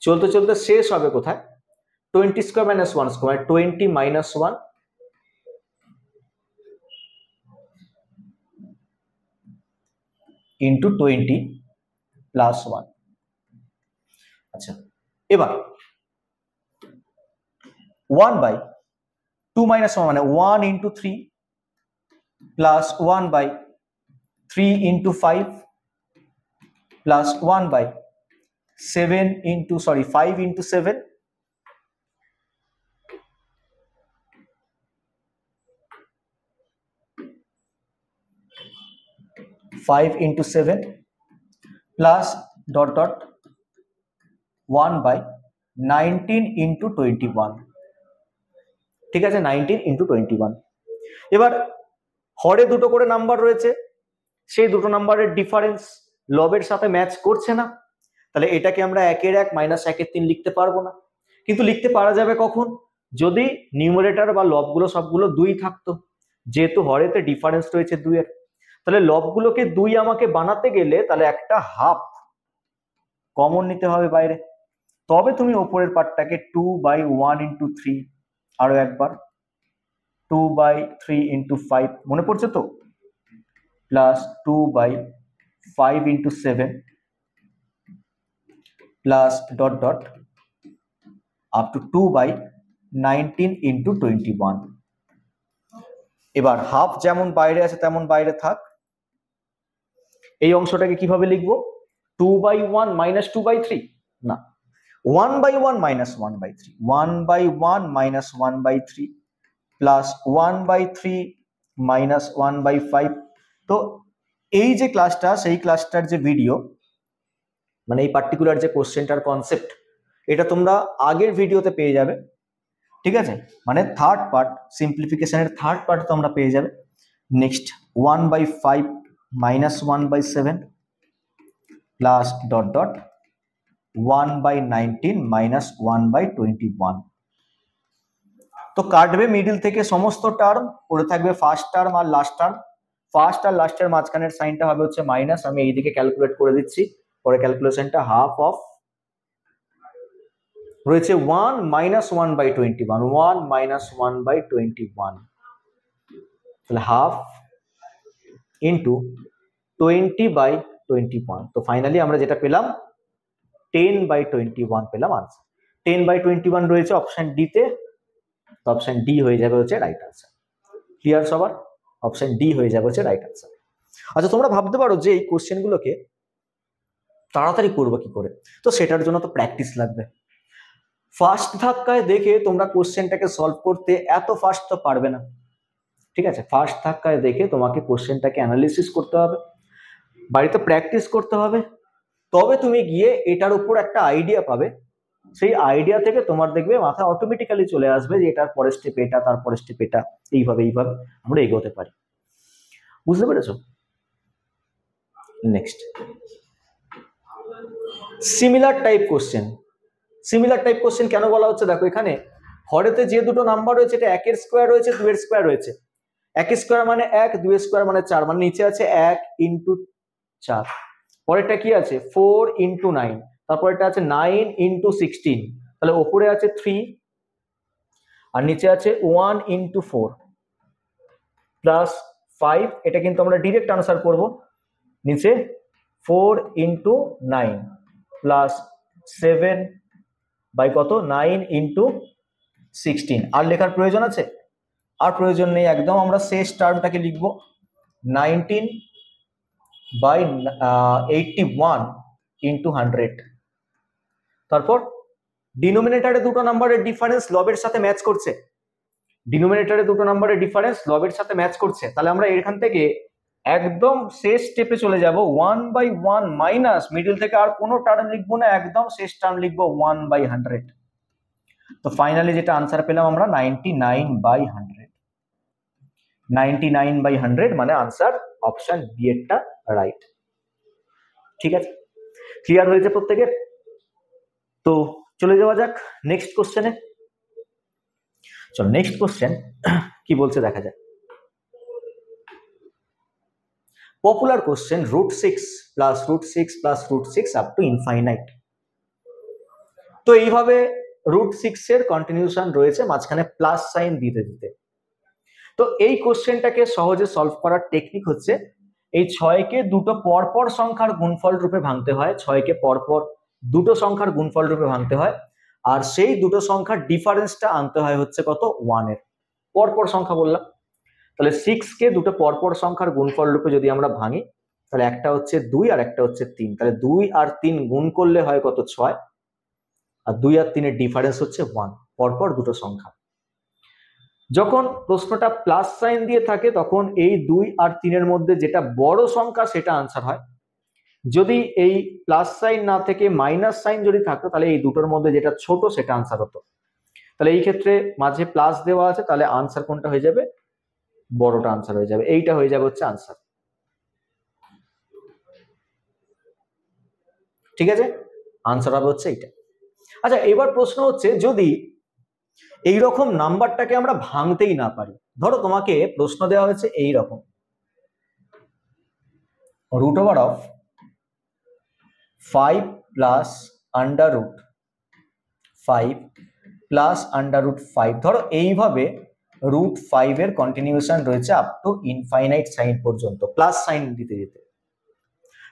চলতে চলতে শেষ হবে কোথায় 20 square minus 1 square, 20 minus 1 into 20 plus 1। আচ্ছা এবার 1/2 মাইনাস 1 মানে 1 into 3 plus 1/3 into 5 plus 1/7 into 5 into 7 5 into 7 plus dot dot 1/19 into 21, ঠিক আছে 19 into 21। এবার হরে দুটো করে নাম্বার রয়েছে, সেই দুটো নাম্বারের ডিফারেন্স লবের সাথে ম্যাচ করছে না, তাহলে এটাকে আমরা 1/1 মাইনাস 1/3 লিখতে পারবো না। কিন্তু লিখতে পারা যাবে কখন, যদি নিউমারেটর বা লবগুলো সবগুলো 2 থাকতো, যেহেতু হরেতে ডিফারেন্স রয়েছে 2 এর, তাহলে লবগুলোকে 2 আমাকে বানাতে গেলে তাহলে একটা হাফ কমন নিতে হবে বাইরে, তবে তুমি ওপরের পার্টটাকে 2/1 into 3, আরো একবার 2/3 into 5 মনে পড়ছে তো, plus 2/5 into 7 plus dot dot up to 2/19 into 21। এবার হাফ যেমন বাইরে আছে তেমন বাইরে থাক, এই অংশটাকে কিভাবে লিখবো 2/1 মাইনাস 2/3 না, 1/1 মাইনাস 1/3, 1/1 মাইনাস 1/3 প্লাস 1/3 মাইনাস 1/5। তো এই যে ক্লাসটা, সেই ক্লাসটার যে ভিডিও মানে এই পার্টিকুলার যে কোশ্চেনটার কনসেপ্ট, এটা তোমরা আগের ভিডিওতে পেয়ে যাবে, ঠিক আছে, মানে থার্ড পার্ট সিম্পলিফিকেশনের থার্ড পার্ট তোমরা পেয়ে যাবে। Next 1/5 minus 1/7 plus dot dot 1/19 minus 1/21। তো কাটবে মিডিল থেকে সমস্ত টার্ম, পড়ে থাকবে ফার্স্ট টার্ম আর লাস্ট টার্ম, ফার্স্ট আর লাস্টের মাঝখানের সাইনটা হবে হচ্ছে মাইনাস, আমি এইদিকে ক্যালকুলেট করে দিচ্ছি, পরে ক্যালকুলেশনটা হাফ অফ রয়েছে 1 মাইনাস 1/21, 1 মাইনাস 1/21, তাহলে হাফ ইন্টু 20/21। তো ফাইনালি আমরা যেটা পেলাম 10/21 পেলাম আনসার। 10/21 রয়েছে অপশন ডি তে, তো অপশন ডি হয়ে যাবে হচ্ছে রাইট আনসার। ক্লিয়ার সবার, অপশন ডি হয়ে যাবে হচ্ছে রাইট আনসার। আচ্ছা তোমরা ভাবতে পারো যে এই কোশ্চেনগুলোকে তাড়াতাড়ি করবো কি করে, তো সেটার জন্য তো প্র্যাকটিস লাগবে। ফার্স্ট ধাক্কায় দেখে তোমরা কোশ্চেনটাকে সলভ করতে এত ফাস্ট তো পারবে না, ঠিক আছে, ফার্স্ট ধাক্কায় দেখে তোমাকে কোশ্চেনটাকে অ্যানালিসিস করতে হবে, বাড়িতে প্র্যাকটিস করতে হবে, তবে তুমি গিয়ে এটার উপর একটা আইডিয়া পাবে, সেই আইডিয়া থেকে তোমার দেখবে মাথা অটোমেটিক্যালি চলে আসবে যে এটার পরের স্টেপ এটা, তারপরের স্টেপ এটা, এইভাবে আমরা এগোতে পারি। বুঝতে পেরেছো? Next similar type question. Similar type question কেন বলা হচ্ছে, দেখো এখানে হরেতে যে দুটো নাম্বার রয়েছে এটা 1 এর স্কোয়ার রয়েছে, 2 এর স্কোয়ার রয়েছে। 1 এর স্কোয়ার মানে 1, 2 এর স্কোয়ার মানে 4, মানে নিচে আছে 1 ইন্টু 4, পরেরটা কি আছে 4 ইন্টু 9, তারপর এটা আছে 9 ইন্টু 16, তাহলে ওপরে আছে 3 আর নিচে আছে 1 ইন্টু 4 প্লাস 5, এটা কিন্তু আমরা ডিরেক্ট আনসার করব, নিচে 4 ইন্টু 9 প্লাস 7 বাই কত 9 ইন্টু 16। আর লেখার প্রয়োজন আছে? আর প্রয়োজন নেই, একদম আমরা শেষ টার্মটাকে লিখব 19 বাই 81 ইন্টু 100। তারপর ডিনোমিনেটরে দুটো নাম্বারের ডিফারেন্স লবের সাথে ম্যাচ করছে, ডিনোমিনেটরে দুটো নাম্বারের ডিফারেন্স লবের সাথে ম্যাচ করছে, তাহলে আমরা এখান থেকে একদম শেষ স্টেপে চলে যাব 1/1 মাইনাস মিডল থেকে আর কোনো টার্ম লিখবো না, একদম শেষ টার্ম লিখবো 1/100। তো ফাইনালি যেটা আনসার পেলাম আমরা 99/100, 99/100 মানে আনসার অপশন বি এরটা রাইট। ঠিক আছে, ক্লিয়ার হয়েছে প্রত্যেকের? তো চলে যাওয়া যাক নেক্সট কোশ্চেনে। চলো নেক্সট কোশ্চেন কি বলছে দেখা যাক। Popular question √6 plus √6 plus √6 up to infinite. তো এইভাবে √6 এর কন্টিনিউশন রয়েছে, মাঝখানে প্লাস সাইন দিতে দিতে। তো এই কোশ্চেনটাকে সহজে সলভ করার টেকনিক হচ্ছে এই 6কে দুটো পরপর সংখ্যার গুণফল রূপে ভাঙতে হয়, 6কে পরপর দুটো সংখ্যার গুণফল রূপে ভাঙতে হয়, আর সেই দুটো সংখ্যার ডিফারেন্সটা আনতে হয় হচ্ছে কত 1 এর। পরপর সংখ্যা বললাম, তাহলে 6 কে দুটো পরপর সংখ্যার গুণফল রূপে যদি আমরা ভাঙি, তাহলে একটা হচ্ছে 2 আর একটা হচ্ছে 3, তাহলে 2 আর 3 গুণ করলে হয় কত 6, আর 2 আর 3 এর ডিফারেন্স হচ্ছে 1, পরপর দুটো সংখ্যা। যখন প্রশ্নটা প্লাস সাইন দিয়ে থাকে তখন এই 2 আর 3 এর মধ্যে যেটা বড় সংখ্যা সেটা আনসার হয়, যদি এই প্লাস সাইন না থেকে মাইনাস সাইন যদি থাকতো তাহলে এই দুটোর মধ্যে যেটা ছোট সেটা আনসার হতো। তাহলে এই ক্ষেত্রে মাঝে প্লাস দেওয়া আছে, তাহলে আনসার কোনটা হয়ে যাবে, বড়টা আনসার হয়ে যাবে, এইটা হয়ে যাবে হচ্ছে আনসার। ঠিক আছে, আনসার হবে হচ্ছে এইটা। আচ্ছা এবার প্রশ্ন হচ্ছে যদি এই রকম নাম্বারটাকে আমরা ভাঙতেই না পারি, ধরো তোমাকে প্রশ্ন দেওয়া হয়েছে এই রকম √5 প্লাস √5 প্লাস √5, ধরো এইভাবে √5 এর কন্টিনিউশন রয়েছে আপ টু ইনফাইনাইট সাইন পর্যন্ত, প্লাস সাইন দিতে দিতে।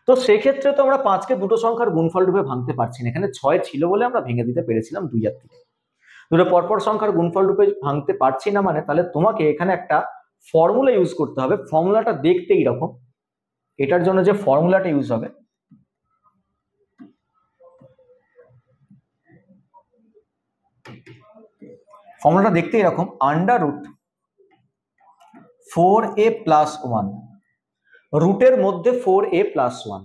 তো সেক্ষেত্রে তো আমরা 5কে দুটো সংখ্যার গুণফল রূপে ভাঙতে পারছি না, এখানে 6 ছিল বলে আমরা ভেঙে দিতে পেরেছিলাম 2 আর 3। দুটো পরপর সংখ্যার গুণফল রূপে ভাঙতে পারছি না মানে তাহলে তোমাকে এখানে একটা ফর্মুলা ইউজ করতে হবে। ফর্মুলাটা দেখতে এইরকম, এটার জন্য যে ফর্মুলাটা ইউজ হবে ফর্মুলাটা দেখতে এরকম, √4a প্লাস 1, রুটের মধ্যে 4a প্লাস 1,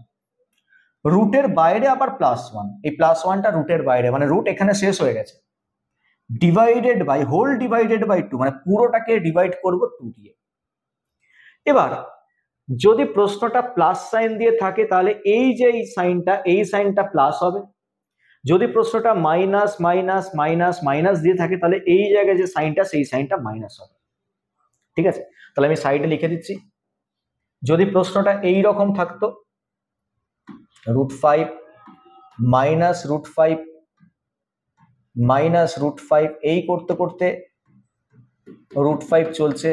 রুটের বাইরে আবার প্লাস 1, এই প্লাস 1টা রুটের বাইরে মানে রুট এখানে শেষ হয়ে গেছে, divided by whole divided by 2 মানে পুরোটাকে ডিভাইড করব 2 দিয়ে। এবার যদি প্রশ্নটা প্লাস সাইন দিয়ে থাকে তাহলে এই যে এই সাইনটা প্লাস হবে, যদি প্রশ্নটা মাইনাস মাইনাস মাইনাস মাইনাস দিয়ে থাকে তাহলে এই জায়গায় যে সাইনটা সেই সাইনটা মাইনাস হবে। ঠিক আছে, তাহলে আমি সাইডে লিখে দিচ্ছি, যদি প্রশ্নটা এই রকম থাকতো √5 মাইনাস √5 মাইনাস √5, এই করতে করতে √5 চলছে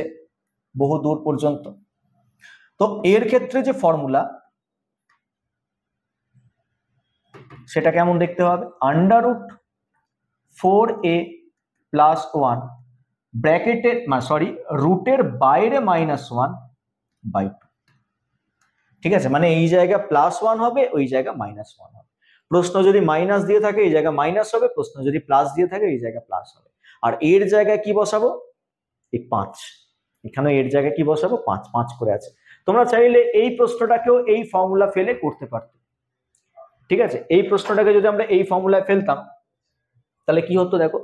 বহু দূর পর্যন্ত। তো এর ক্ষেত্রে যে ফর্মুলা সেটা কেমন দেখতে হবে, √4a প্লাস 1 ব্র্যাকেটে রুটের বাইরে -1/2। ঠিক আছে, মানে এই জায়গা +1 হবে, ওই জায়গা -1 হবে। প্রশ্ন যদি মাইনাস দিয়ে থাকে এই জায়গা মাইনাস হবে, প্রশ্ন যদি প্লাস দিয়ে থাকে এই জায়গা প্লাস হবে। আর এর জায়গায় কি বসাবো, এই 5, এখানে এর জায়গায় কি বসাবো 5, 5 করে আছে। তোমরা চাইলে এই প্রশ্নটাকেও এই ফর্মুলা ফেলে করতে পারতে। ঠিক আছে, এই প্রশ্নটাকে যদি আমরা এই ফর্মুলায় ফেলতাম তাহলে কি হতো দেখো,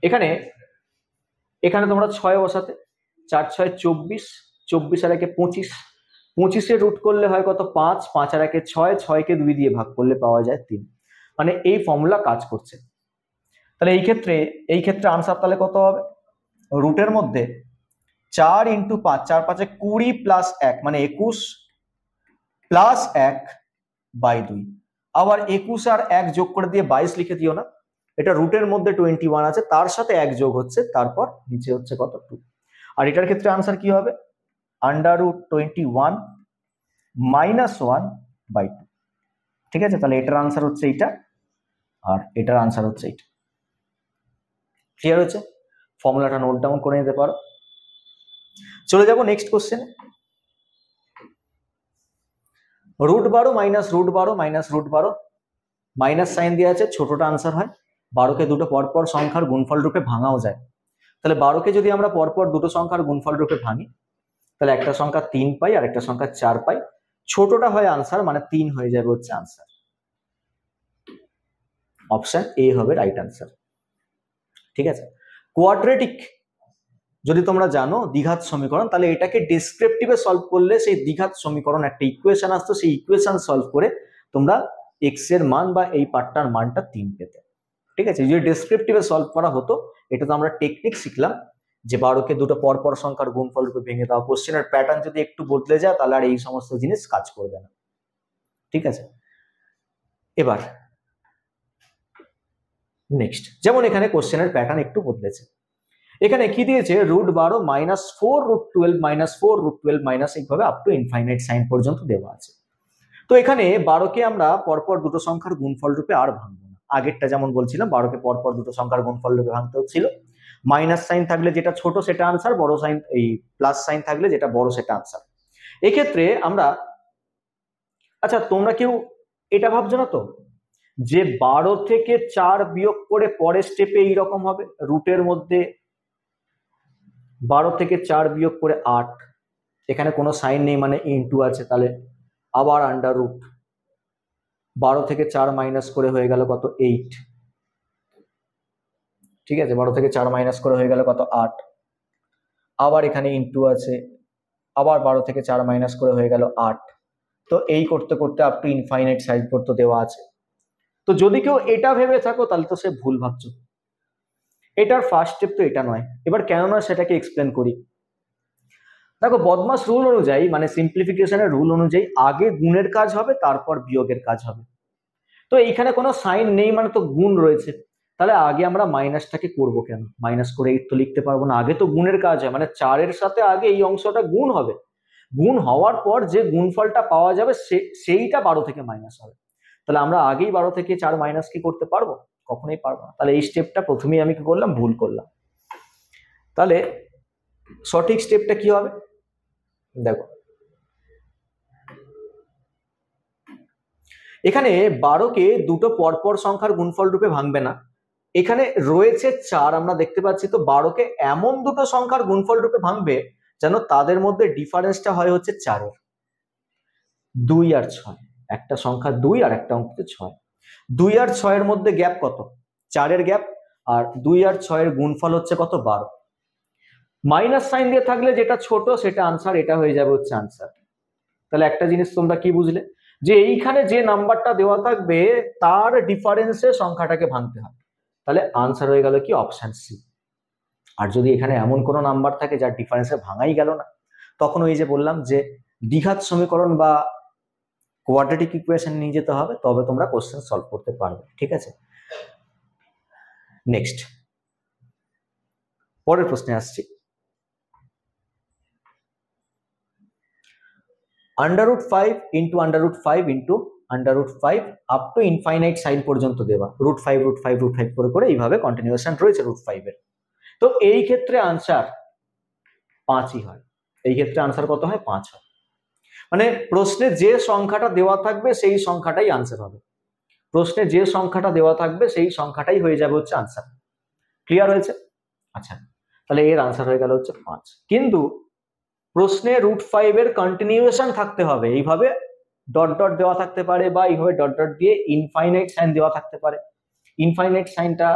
এখানে তোমরা 6 বসাতে, 4 6 24, 24 আর 1 25, 25 রুট করলে হয় কত 5, 5 আর 1 6, 6 কে 2 দিয়ে ভাগ করলে পাওয়া যায় 3। মানে এই ফর্মুলা কাজ করছে। তাহলে এই ক্ষেত্রে আনসার তাহলে কত হবে? রুটের মধ্যে 4 × 5, 4 5 20 প্লাস 1 মানে 21 প্লাস 1/2। আবার 21 আর 1 যোগ করে দিয়ে 22 লিখে দিও না, এটা রুটের মধ্যে 21 আছে, তার সাথে 1 যোগ হচ্ছে, তারপর নিচে হচ্ছে কত 2। আর এটার ক্ষেত্রে আনসার কি হবে? √21 - 1/2। ঠিক আছে, তাহলে এটার আনসার হচ্ছে এইটা, আর এটার আনসার হচ্ছে এইটা। ক্লিয়ার হয়েছে? ফর্মুলাটা নোট ডাউন করে নিতে পারো। চলে যাব নেক্সট কোশ্চেন। √12 - √12 - √12 মাইনাস সাইন দিয়ে আছে, ছোটটা আনসার হয়। 12কে দুটো পরপর সংখ্যার গুণফল রূপে ভাঙাও যায়। তাহলে 12কে যদি আমরা পরপর দুটো সংখ্যার গুণফল রূপে ভাঙি, তাহলে একটা সংখ্যা 3 পাই আর একটা সংখ্যা 4 পাই। ছোটটা হয় আনসার, মানে 3 হয়ে যাবে হচ্ছে আনসার। অপশন এ হবে রাইট আনসার। ঠিক আছে। কোয়াড্রেটিক যদি তোমরা জানো দ্বিঘাত সমীকরণ, তাহলে এটাকে ডেসক্রিপটিভে সলভ করলে সেই দ্বিঘাত সমীকরণ একটা ইকুয়েশন আসতো, সেই ইকুয়েশন সলভ করে তোমরা এক্স এর মান বা এই পার্টটার মানটা 3 পেতে। ঠিক আছে, যদি ডেসক্রিপটিভে সলভ করা হতো, এটা তো আমরা টেকনিক শিখলাম যে 12কে দুটো পরপর সংখ্যার গুণফল রূপে ভেঙে দাও। কোশ্চেনের প্যাটার্ন যদি একটু বদলে যায় তাহলে আর এই সমস্ত জিনিস কাজ করবে না। ঠিক আছে, এবার নেক্সট, যেমন এখানে কোশ্চেনের প্যাটার্ন একটু বদলেছে। এখানে কি দিয়েছে? √12 - 4 √12 - 4 √12 এইভাবে আপ টু ইনফাইনাইট সাইন পর্যন্ত দেওয়া আছে। তো এখানে 12কে আমরা পরপর দুটো সংখ্যার গুণফল রূপে আর ভাঙবো না। আগেরটা যেমন বলছিলাম 12কে পরপর দুটো সংখ্যার গুণফল রূপে ভাঙতে হচ্ছিল। মাইনাস সাইন থাকলে যেটা ছোট সেটা আনসার, বড় সাইন এই প্লাস সাইন থাকলে যেটা বড় সেটা আনসার। এক্ষেত্রে আমরা, আচ্ছা তোমরা কেউ এটা ভাবছো না তো যে 12 থেকে 4 বিয়োগ করে পরের স্টেপে এইরকম হবে? রুটের মধ্যে 12 থেকে 4 বিয়োগ করে 8, এখানে কোনো সাইন নেই মানে ইনটু আছে, তাহলে আবার আন্ডার রুট 12 থেকে 4 মাইনাস করে হয়ে গেল কত 8। ঠিক আছে, 12 থেকে 4 মাইনাস করে হয়ে গেল কত 8। আবার এখানে ইনটু আছে, আবার 12 থেকে 4 মাইনাস করে হয়ে গেল 8। তো এই করতে করতে আপ টু ইনফাইনাইট সাইজ পর্যন্ত দেওয়া আছে। তো যদি কেউ এটা ভেবে থাকো তাহলে তো সে ভুল ভাবছো। এটার ফার্স্ট স্টেপ তো এটা নয়। এবার কেন নয় সেটাকে এক্সপ্লেন করি। দেখো, বদমাস রুল অনুযায়ী, মানে সিম্পলিফিকেশনের রুল অনুযায়ী আগে গুণের কাজ হবে, তারপর বিয়োগের কাজ হবে। তো এইখানে কোনো সাইন নেই মানে তো গুণ রয়েছে, তাহলে আগে আমরা মাইনাসটাকে করবো কেন? মাইনাস করে 8 তো লিখতে পারবো না, আগে তো গুণের কাজ হয়, মানে 4-এর সাথে আগে এই অংশটা গুণ হবে। গুণ হওয়ার পর যে গুণফলটা পাওয়া যাবে সেইটা 12 থেকে মাইনাস হবে। তাহলে আমরা আগেই 12 থেকে 4 মাইনাস কি করতে পারবো? কখনোই পারবো না। তাহলে এই স্টেপটা প্রথমেই আমি কি করলাম? ভুল করলাম। তাহলে সঠিক স্টেপটা কি হবে? দেখো, এখানে 12কে দুটো পরপর সংখ্যার গুণফল রূপে ভাঙবে না। এখানে রয়েছে 4, আমরা দেখতে পাচ্ছি। তো 12কে এমন দুটো সংখ্যার গুণফল রূপে ভাঙবে যেন তাদের মধ্যে ডিফারেন্সটা হয় হচ্ছে 4-এর, 2 আর 6। একটা সংখ্যা 2 আর একটা হচ্ছে 6। 2 আর 6-এর মধ্যে গ্যাপ কত? 4-এর গ্যাপ। আর 2 আর 6-এর গুণফল হচ্ছে কত? 12। মাইনাস সাইন দিয়ে থাকলে যেটা ছোট সেটা আনসার, এটা হয়ে যাবে হচ্ছে আনসার। তাহলে একটা জিনিস তোমরা কি বুঝলে? যে এইখানে যে নাম্বারটা দেওয়া থাকবে তার ডিফারেন্সে সংখ্যাটাকে ভাঙতে হবে। তাহলে আনসার হয়ে গেল কি? Option C. আর যদি এখানে এমন কোনো নাম্বার থাকে যার ডিফারেন্সে ভাঙাই গেল না, তখন ওই যে বললাম যে দ্বিঘাত সমীকরণ বা কোয়াড্রেটিক ইকুয়েশন নিয়ে যেতে হবে, তবে তোমরা কোশ্চেন সলভ করতে পারবে। ঠিক আছে, নেক্সট পরের প্রশ্নে আসছি। √5 × √5 × √5 আপ টু ইনফাইনাইট সাইন পর্যন্ত দেওয়া। √5 √5 √5 করে করে এইভাবে কন্টিনিউয়েশন রয়েছে √5-এর। তো এই ক্ষেত্রে আনসার 5ই হয়। এই ক্ষেত্রে আনসার কত হয়? 5 হয়। মানে প্রশ্নে যে সংখ্যাটা দেওয়া থাকবে সেই সংখ্যাটাই আনসার হবে। প্রশ্নে যে সংখ্যাটা দেওয়া থাকবে সেই সংখ্যাটাই হয়ে যাবে হচ্ছে আনসার। ক্লিয়ার হয়েছে? আচ্ছা, তাহলে এর আনসার হয়ে গেল হচ্ছে 5। কিন্তু প্রশ্নে √5-এর কন্টিনিউয়েশন থাকতে হবে। এইভাবে ডট ডট দেওয়া থাকতে পারে, বা এইভাবে ডট ডট দিয়ে ইনফাইনাইট সাইন দেওয়া থাকতে পারে। ইনফাইনাইট সাইনটা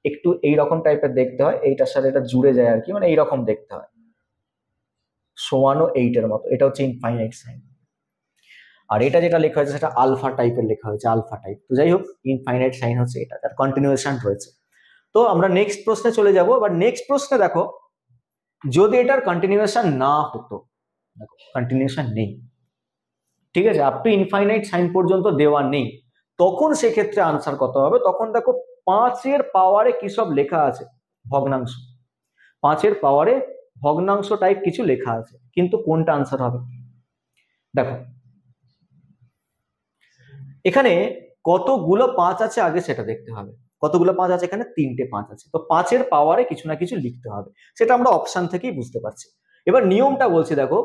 একটু এইরকম টাইপের দেখতে হয়, এইটার সাথে এটা জুড়ে যায় আর কি, মানে এইরকম দেখতে হয়। সমানও 8 এর মতো, এটা হচ্ছে ইনফাইনাইট সাইন। আর এটা যেটা লেখা হয়েছে সেটা আলফা টাইপের লেখা হয়েছে, আলফা টাইপ। তো যাই হোক, ইনফাইনাইট সাইন হচ্ছে এটা, তার কন্টিনিউয়েশন রয়েছে। তো আমরা নেক্সট প্রশ্নে চলে যাব। এবার নেক্সট প্রশ্নে দেখো, যদি এটার কন্টিনিউয়েশন না হতো, দেখো কন্টিনিউয়েশন নেই, ঠিক আছে, আপ টু ইনফাইনাইট সাইন পর্যন্ত দেওয়া নেই, তখন সেক্ষেত্রে আনসার কত হবে? তখন দেখো 5 পাওয়ারে কি সব লেখা আছে, ভগ্নাংশ, 5 পাওয়ারে ভগ্নাংশ টাইপ কিছু লেখা আছে, কিন্তু কোনটা আনসার হবে? দেখো এখানে কতগুলো 5 আছে আগে সেটা দেখতে হবে। কতগুলো 5 আছে? এখানে 3টে 5 আছে। তো 5 পাওয়ারে কিছু না কিছু লিখতে হবে, সেটা আমরা অপশন থেকেই বুঝতে পারছি। এবার নিয়মটা বলছি দেখো,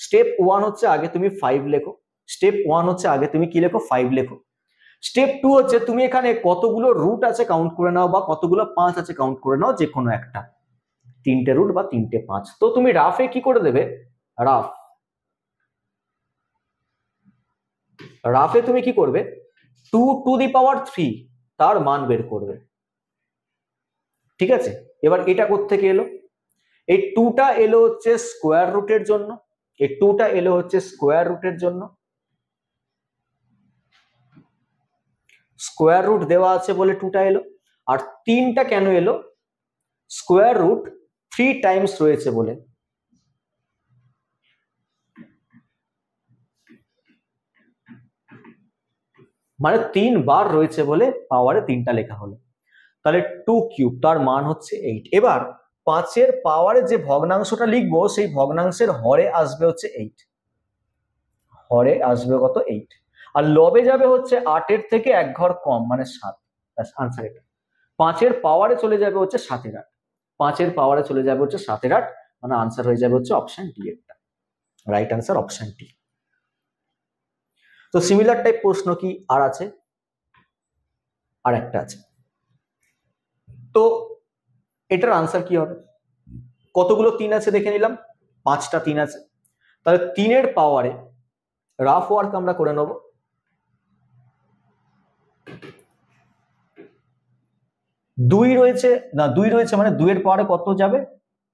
স্টেপ 1 হচ্ছে আগে তুমি 5 লেখো, স্টেপ 1 হচ্ছে আগে তুমি কি লেখো? 5 লেখো। স্টেপ 2 হচ্ছে তুমি এখানে কতগুলো রুট আছে কাউন্ট করে নাও, বা কতগুলো 5 আছে কাউন্ট করে নাও, যে কোনো একটা, 3টে রুট বা 3টে 5। তো তুমি রাফে কি করে দেবে? রাফে তুমি কি করবে? 2 টু দি পাওয়ার 3 তার মান বের করবে, ঠিক আছে। এবার এটা কোত্থেকে এলো? এই 2টা এলো হচ্ছে স্কোয়ার রুটের জন্য, এই 2টা এলো হচ্ছে স্কোয়ার রুটের জন্য, স্কোয়ার রুট দেওয়া আছে বলে 2টা এলো। আর 3টা কেন এলো? স্কোয়ার রুট 3 টাইমস রয়েছে বলে, মানে 3 বার রয়েছে বলে পাওয়ারে 3টা লেখা হলো। তাহলে 2 কিউব, তার মান হচ্ছে 8। এবার 5 পাওয়ারে যে ভগ্নাংশটা লিখবো, সেই ভগ্নাংশের হরে আসবে হচ্ছে 8, হরে আসবে কত? 8। আর লবে যাবে হচ্ছে 8 থেকে 1 ঘর কম, মানে 7। আনসার এটা। 5 পাওয়ারে চলে যাবে হচ্ছে 7 8, 5 পাওয়ারে চলে যাবে হচ্ছে 7 8, মানে আনসার হয়ে যাবে হচ্ছে অপশন ডি একটা, রাইট আনসার অপশন ডি। তো সিমিলার টাইপ প্রশ্ন কি আর আছে? আর একটা আছে। তো এটার আনসার কি হবে? কতগুলো 3 আছে দেখে নিলাম, 5টা 3 আছে। তাহলে 3 পাওয়ারে রাফ ওয়ার্ক আমরা করে নেব। 2 রয়েছে না, 2 রয়েছে, মানে 2 পাওয়ারে কত যাবে?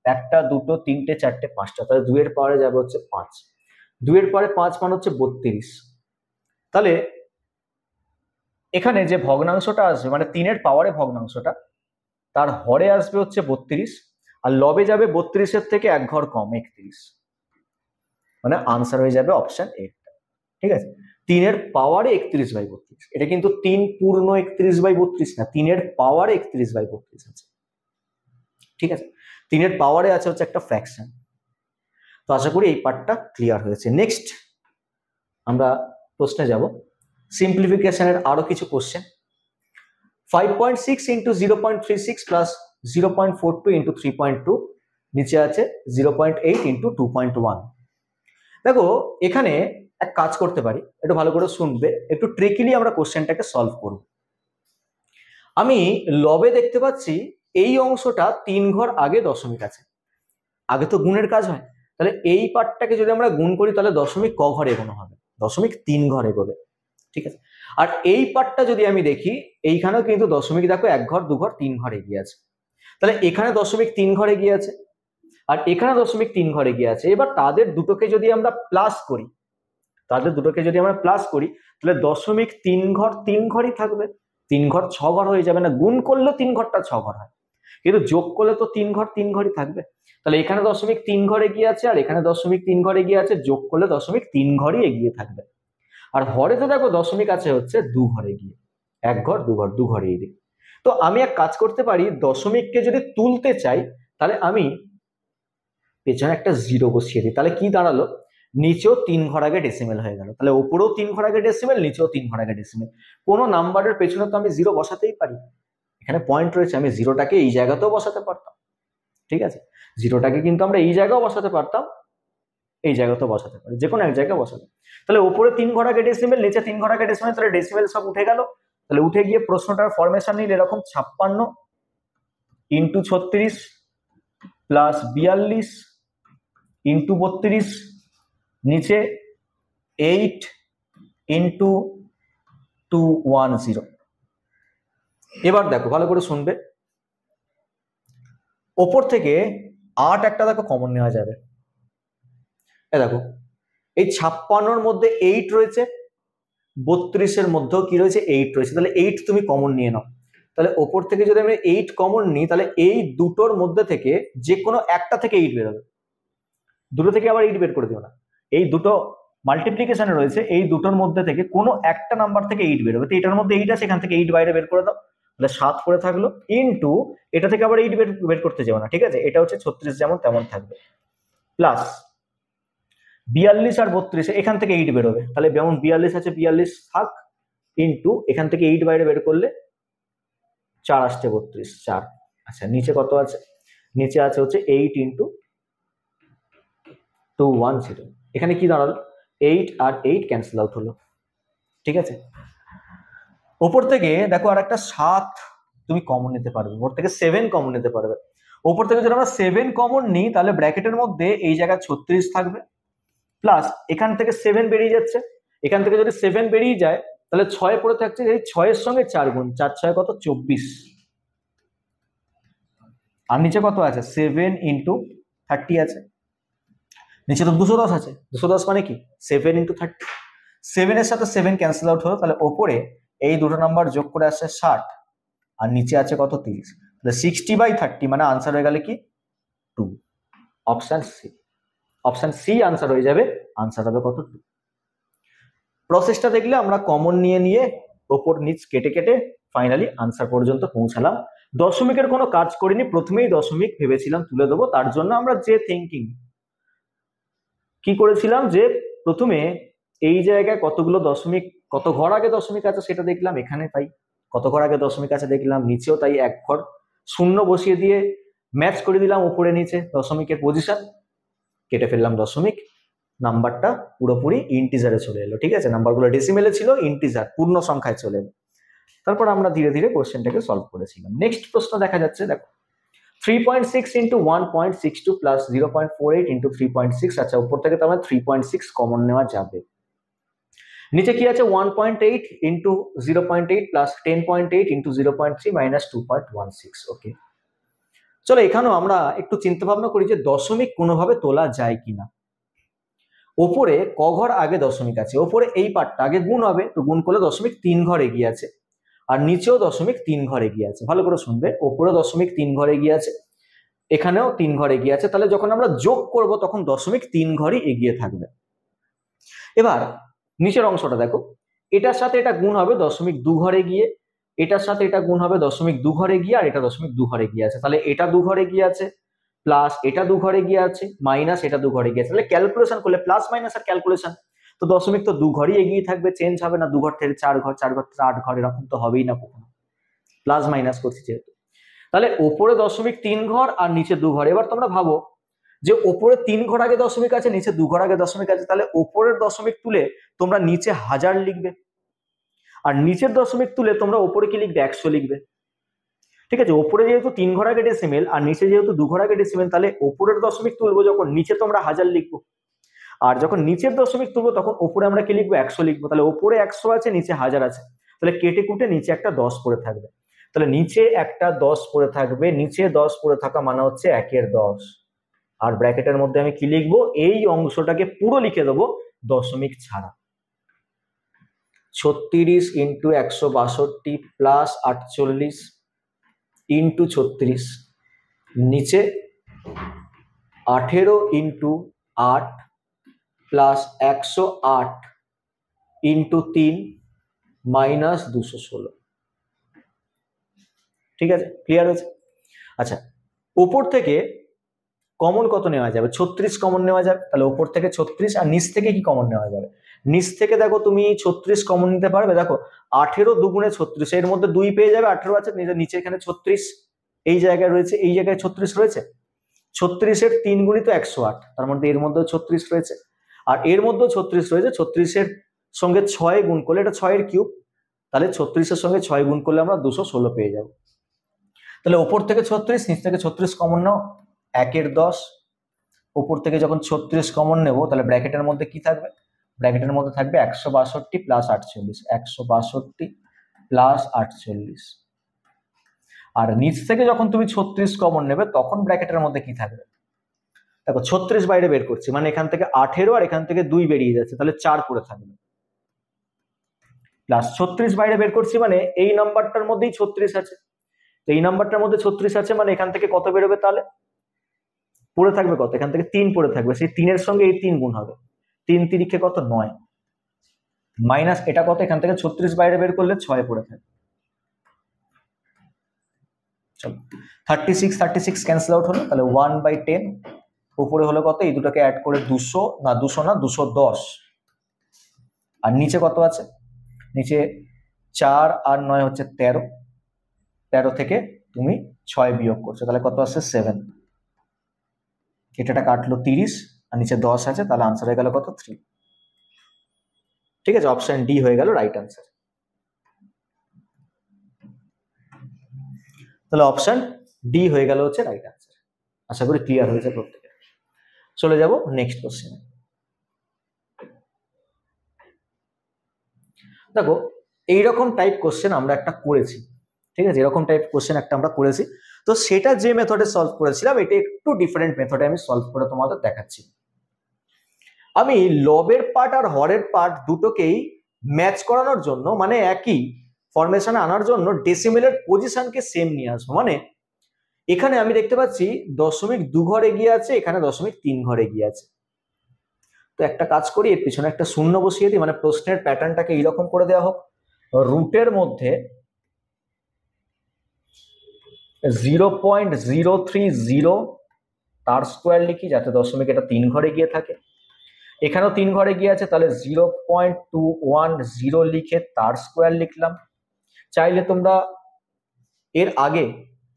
1টা 2টো 3টে 4টে 5টা, তাহলে 2 পাওয়ারে যাবে হচ্ছে 5। 2 পাওয়ারে 5 মান হচ্ছে 32। তাহলে এখানে যে ভগ্নাংশটা আসবে, মানে 3 পাওয়ারে ভগ্নাংশটা, তার হরে আসবে হচ্ছে 32, আর লবে যাবে 32 থেকে 1 ঘর কম, 31, মানে আনসার হয়ে যাবে অপশন এ। ঠিক আছে, 3 পাওয়ারে 31/32, এটা কিন্তু 3 পূর্ণ 31/32 না, 3 পাওয়ারে 31/32 আছে, ঠিক আছে। 3 পাওয়ারে আছে হচ্ছে একটা ফ্র্যাকশন। তো আশা করি এই পার্টটা ক্লিয়ার হয়েছে। নেক্সট আমরা প্রশ্নে যাব, সিম্পলিফিকেশনের আরো কিছু কোশ্চেন। 5.6 ইন্টু 0.36 প্লাস 0.42 ইন্টু 3.2, নিচে আছে 0.8 ইন্টু 2.1। দেখো এখানে এক কাজ করতে পারি, একটু ভালো করে শুনবে, একটু ট্রিকিলি আমরা কোশ্চেনটাকে সলভ করব। আমি লবে দেখতে পাচ্ছি এই অংশটা 3 ঘর আগে দশমিক আছে, আগে তো গুণের কাজ হয়, তাহলে এই পার্টটাকে যদি আমরা গুণ করি তাহলে দশমিক ক ঘর এগোনো হবে? দশমিক 3 ঘর এগোবে, ঠিক আছে। আর এই পার্টটা যদি আমি দেখি, এইখানেও কিন্তু দশমিক দেখো 1 ঘর 2 ঘর 3 ঘর এগিয়ে আছে, তাহলে এখানে দশমিক 3 ঘর এগিয়ে আছে, আর এখানে দশমিক 3 ঘর এগিয়ে আছে। এবার তাদের দুটোকে যদি আমরা প্লাস করি, তাহলে দশমিক 3 ঘর 3 ঘরই থাকবে, 3 ঘর 6 ঘর হয়ে যাবে না? গুণ করলে 3 ঘরটা 6 ঘর হয়, কিন্তু যোগ করলে তো 3 ঘর 3 ঘরই থাকবে। তাহলে এখানে দশমিক 3 ঘর এগিয়ে আছে, আর এখানে দশমিক 3 ঘর এগিয়ে আছে, যোগ করলে দশমিক 3 ঘরই এগিয়ে থাকবে। আর হরে তো দেখো দশমিক আছে হচ্ছে 2 ঘর এগিয়ে, 1 ঘর 2 ঘর 2 ঘরে এগিয়ে। তো আমি এক কাজ করতে পারি, দশমিককে যদি তুলতে চাই তাহলে আমি পেছনে একটা 0 বসিয়ে দিই, তাহলে কি দাঁড়ালো? নিচেও 3 ঘর আগে ডেসিমেল হয়ে গেল, তাহলে উপরেও 3 ঘর আগে ডেসিমেল, নিচেও 3 ঘর আগে ডেসিমেল। কোনো নাম্বারের পেছনে তো আমি 0 বসাতেই পারি, এখানে পয়েন্ট রয়েছে, আমি 0টাকে এই জায়গাতেও বসাতে পারতাম, ঠিক আছে। 0টাকে কিন্তু আমরা এই জায়গাও বসাতে পারতাম, এই জায়গাতেও বসাতে পারি, যে কোনো এক জায়গায় বসাতে। তাহলে উপরে 3 ঘর আগে ডেসিমেল, নিচে 3 ঘর আগে ডেসিমেল, তাহলে ডেসিমেল সব উঠে গেল। তাহলে উঠে গিয়ে প্রশ্নটার ফরমেশন নিলে এরকম 56 ইন্টু 36 প্লাস 42 ইন্টু 32, নিচে 8 ইন্টু 210। এবার দেখো ভালো করে শুনবে, ওপর থেকে 8 একটা দেখো কমন নেওয়া যাবে, দেখো এই 56-র মধ্যে 8 রয়েছে, 32-এর মধ্যেও কি রয়েছে 8 রয়েছে, তাহলে 8 তুমি কমন নিয়ে নাও। তাহলে ওপর থেকে যদি আমি 8 কমন নিই তাহলে এই দুটোর মধ্যে থেকে যে কোনো একটা থেকে 8 বেরোবে, দুটো থেকে আবার 8 বের করে দিও না, এই দুটো মাল্টিপ্লিকেশনে রয়েছে, এই দুটোর মধ্যে থেকে কোনো একটা নাম্বার থেকে 8 বেরোবে। তো এটার মধ্যে 8 আছে, এখান থেকে 8 বাইরে বের করে দাও, তাহলে 7 করে থাকলো, ইনটু এটা থেকে আবার 8 বের করতে যাও না, ঠিক আছে, এটা হচ্ছে 36 যেমন তেমন থাকবে, প্লাস 42 আর 32 এখান থেকে 8 বেরোবে, তাহলে যেমন 42 আছে 42 থাক, ইনটু এখান থেকে 8 বাইরে বের করলে 4 আসছে 32, 4। আচ্ছা নিচে কত আছে, নিচে আছে হচ্ছে 8 ইন্টু 210, এখানে কি দাঁড়ালো 8 আর 8 ক্যান্সেল আউট হলো, ঠিক আছে। ওপর থেকে দেখো আর একটা 7 তুমি কমন নিতে পারবে, ওপর থেকে 7 কমন নিতে পারবে। ওপর থেকে যদি আমরা 7 কমন নিই তাহলে ব্র্যাকেটের মধ্যে এই জায়গায় 36 থাকবে, প্লাস এখান থেকে 7 বেরিয়ে যাচ্ছে, এখান থেকে যদি 7 বেরিয়ে যায় তাহলে 6 পড়ে থাকছে, এই 6-এর সঙ্গে 4 গুণ, 4 6 কত 24, আর নিচে কত আছে 7 ইন্টু 30 আছে, নিচে তো 210 আছে, 210 মানে কি 7 ইন্টু 30, 7-এর সাথে 7 ক্যান্সেল আউট হলো, তাহলে ওপরে এই দুটো নাম্বার যোগ করে আসছে 60, আর নিচে আছে কত 30, তাহলে 60/30 মানে আনসার হয়ে গেলে কি 2, option C, option C answer হয়ে যাবে, আনসার হবে কত 2। প্রসেসটা দেখলে আমরা কমন নিয়ে নিয়ে ওপর নিচ কেটে কেটে ফাইনালি আনসার পর্যন্ত পৌঁছালাম। দশমিকের কোনো কাজ করিনি, প্রথমেই দশমিক ভেবেছিলাম তুলে দেবো, তার জন্য আমরা যে থিঙ্কিং কি করেছিলাম যে প্রথমে এই জায়গায় কতগুলো দশমিক, কত ঘর আগে দশমিক আছে সেটা দেখলাম, এখানে তাই কত ঘর আগে দশমিক আছে দেখলাম, নিচেও তাই এক ঘর, শূন্য বসিয়ে দিয়ে ম্যাচ করে দিলাম উপরে নিচে দশমিকের পজিশন, কেটে ফেললাম দশমিক, নাম্বারটা পুরোপুরি ইন্টিজারে চলে এলো, ঠিক আছে, নাম্বারগুলো ডেসিমেলে ছিল, ইন্টিজার পূর্ণ সংখ্যায় চলে এলো। তারপর আমরা ধীরে ধীরে কোশ্চেনটাকে সলভ করেছিলাম। নেক্সট প্রশ্ন দেখা যাচ্ছে, দেখো 3.6 into 1.62 plus 0.48 into 3.6, আচ্ছা উপর থেকে তো আমরা 3.6 কমন নেওয়া যাবে, নিচে কি আছে 1.8 into 0.8 plus 10.8 into 0.3 minus 2.16, ওকে। চলো এখানেও আমরা একটু চিন্তা ভাবনা করি যে দশমিক কোনোভাবে তোলা যায় কিনা। ওপরে ক ঘর আগে দশমিক আছে, ওপরে এই পার্টটা আগে গুণ হবে, তো গুণ করলে দশমিক 3 ঘর এগিয়ে আছে, আর নিচেও দশমিক 3 ঘর এগিয়ে আছে, ভালো করে শুনবে, ওপরে দশমিক 3 ঘর এগিয়ে আছে, এখানেও 3 ঘর এগিয়ে আছে, তাহলে যখন আমরা যোগ করব তখন দশমিক 3 ঘরই এগিয়ে থাকবে। এবার নিচের অংশটা দেখো, এটার সাথে এটা গুণ হবে দশমিক 2 ঘরে গিয়ে, এটার সাথে এটা গুণ হবে দশমিক 2 ঘরে গিয়ে, আর এটা দশমিক 2 ঘরে গিয়ে আছে, তাহলে এটা 2 ঘরে গিয়ে আছে, প্লাস এটা 2 ঘরে গিয়ে আছে, মাইনাস এটা 2 ঘরে গিয়ে আছে, তাহলে ক্যালকুলেশন করলে প্লাস মাইনাস আর ক্যালকুলেশন, তো দশমিক তো 2 ঘরই এগিয়ে থাকবে, চেঞ্জ হবে না, 2 ঘর থেকে 4 ঘর, 4 ঘর থেকে 8 ঘর, এরকম তো হবেই না কখনো, প্লাস মাইনাস করছি যেহেতু। তাহলে ওপরে দশমিক 3 ঘর আর নিচে 2 ঘর। এবার তোমরা ভাবো যে ওপরে 3 ঘর আগে দশমিক আছে, নিচে 2 ঘর আগে দশমিক আছে, তাহলে ওপরের দশমিক তুলে তোমরা নিচে 1000 লিখবে, আর নিচের দশমিক তুলে তোমরা ওপরে কি লিখবে 100 লিখবে, ঠিক আছে। ওপরে যেহেতু 3 ঘর আগে ডেসিমেল আর নিচে যেহেতু 2 ঘর আগে ডেসিমেল, তাহলে ওপরের দশমিক তুলবো যখন নিচে তোমরা 1000 লিখবো, আর যখন নিচের দশমিক তুলবো তখন ওপরে আমরা কি লিখবো 100 লিখবো, তাহলে ওপরে 100 আছে নিচে 1000 আছে, তাহলে কেটে কুটে নিচে একটা 10 পড়ে থাকবে, তাহলে নিচে একটা 10 পড়ে থাকবে, নিচে 10 পড়ে থাকা মানে হচ্ছে 1/10, আর ব্র্যাকেটের মধ্যে আমি কি লিখবো, এই অংশটাকে পুরো লিখে দেবো দশমিক ছাড়া, 36 ইন্টু 162 প্লাস 48 ইন্টু 36, নিচে 18 ইন্টু 8 প্লাস 108 ইন্টু 3 মাইনাস 216, ঠিক আছে, ক্লিয়ার হয়েছে। আচ্ছা উপর থেকে কমন কত নেওয়া যাবে, 36 কমন নেওয়া যাবে, তাহলে উপর থেকে 36, আর নিচ থেকে কি কমন নেওয়া যাবে, নিচ থেকে দেখো তুমি 36 কমন নিতে পারবে, দেখো 18 দুগুণে 36, এর মধ্যে 2 পেয়ে যাবে, 18 আছে, নিচে এখানে 36 এই জায়গায় রয়েছে, এই জায়গায় 36 রয়েছে, 36-এর 3 গুণিত 108, তার মধ্যে এর মধ্যেও 36 রয়েছে, আর এর মধ্যেও 36 রয়েছে, 36-এর সঙ্গে 6 গুণ করলে এটা 6 এর কিউব, তাহলে 36-এর সঙ্গে 6 গুণ করলে আমরা 216 পেয়ে যাব। তাহলে উপর থেকে 36, নিচ থেকে 36 কমন নাও, 1/10, উপর থেকে যখন 36 কমন নেব তাহলে ব্র্যাকেটের মধ্যে কি থাকবে, ব্র্যাকেটের মধ্যে থাকবে 162 প্লাস 48, 162 প্লাস 48, আর নিচ থেকে যখন তুমি 36 কমন নেবে তখন ব্র্যাকেটের মধ্যে কি থাকবে, দেখো 36 বাইরে বের করছি, মানে এখান থেকে 18 আর এখান থেকে 2 বেরিয়ে যাচ্ছে, তাহলে 4 পড়ে থাকবে। প্লাস 36 বাইরে বের করছি, মানে এই নাম্বারটার মধ্যেই 36 আছে, তো এই নাম্বারটার মধ্যে 36 আছে, মানে এখান থেকে কত বেরোবে, তাহলে পড়ে থাকবে কত, এখান থেকে 3 পড়ে থাকবে, সেই 3 এর সঙ্গে এই 3 গুণ হবে, 3 তিরিখে কত 9, মাইনাস এটা কত, এখান থেকে 36 বাইরে বের করলে 6 পড়ে থাকবে। চলো 36 ক্যান্সেল আউট হলো, তাহলে 1/10 উপরে হলো কত, এই দুটোকে অ্যাড করে 200 না 210, আর নিচে কত আছে, নিচে 4 আর 9 হচ্ছে 13, 13 থেকে তুমি 6 বিয়োগ করছো, তাহলে কত আসছে 7, এটা কাটলো 30 আর নিচে 10 আছে, তাহলে আনসার হয়ে গেল কত 3। ঠিক আছে, অপশন ডি হয়ে গেল রাইট আনসার। তাহলে অপশন ডি হয়ে গেল হচ্ছে রাইট আনসার। আশা করি ক্লিয়ার হয়েছে প্রত্যেকের। চলে যাব নেক্সট কোশ্চেনে। দেখো এইরকম টাইপ কোশ্চেন আমরা একটা করেছি, ঠিক আছে, এরকম টাইপ কোশ্চেন একটা আমরা করেছি, তো সেটা যে মেথডে সলভ করেছিলাম এটা একটু ডিফারেন্ট মেথডে আমি সলভ করে তোমাদের দেখাচ্ছি। আমি লবের পার্ট আর হরের পার্ট দুটোকেই ম্যাচ করানোর জন্য, মানে একই ফরমেশনে আনার জন্য ডেসিমেলের পজিশনকে সেম নিয়ে আসবো। মানে এখানে আমি দেখতে পাচ্ছি 0.2 ঘর এগিয়ে আছে, এখানে 0.3 ঘর এগিয়ে আছে, তো একটা কাজ করি, এর পিছনে একটা শূন্য বসিয়ে দিই, মানে প্রশ্নের প্যাটার্নটাকে এইরকম করে দেওয়া হোক, রুটের মধ্যে 0.030 তার স্কোয়ার লিখি, যাতে দশমিক এটা 3 ঘরে গিয়ে থাকে, এখানেও 3 ঘরে গিয়ে আছে, তাহলে 0.210 লিখে তার স্কোয়ার লিখলাম। চাইলে তোমরা এর আগে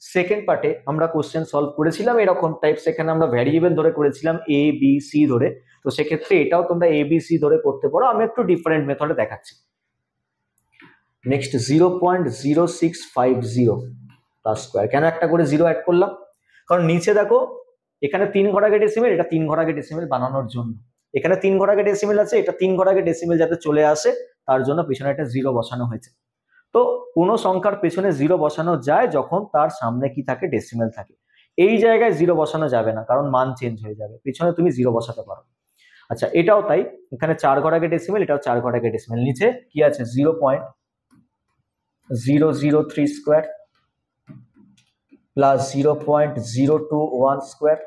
সেকেন্ড পার্টে আমরা কোশ্চেন সলভ করেছিলাম এরকম টাইপ, সেখানে আমরা ভ্যারিয়েবল ধরে করেছিলাম a b c ধরে, তো সেক্ষেত্রে এটাও তোমরা a b c ধরে করতে পারো, আমি একটু ডিফারেন্ট মেথডে দেখাচ্ছি। নেক্সট 0.0650 তার স্কোয়ার, কেন একটা করে 0 অ্যাড করলাম, কারণ নিচে দেখো এখানে 3 ঘর আগে ডেসিমেল, এটা 3 ঘর আগে ডেসিমেল বানানোর জন্য, এখানে 3 ঘর আগে ডেসিমেল আছে, এটা 3 ঘর আগে ডেসিমেল যাতে চলে আসে তার জন্য পিছনে একটা 0 বসানো হয়েছে। তো কোনো সংখ্যার পেছনে 0 বসানো যায় যখন তার সামনে কি থাকে, ডেসিমেল থাকে। এই জায়গায় 0 বসানো যাবে না, কারণ মান চেঞ্জ হয়ে যাবে, পিছনে তুমি 0 বসাতে পারো। আচ্ছা এটাও তাই, এখানে 4 ঘর আগে ডেসিমেল, এটাও 4 ঘর আগে ডেসিমেল, নিচে কি আছে 0.003 square plus 0.021 square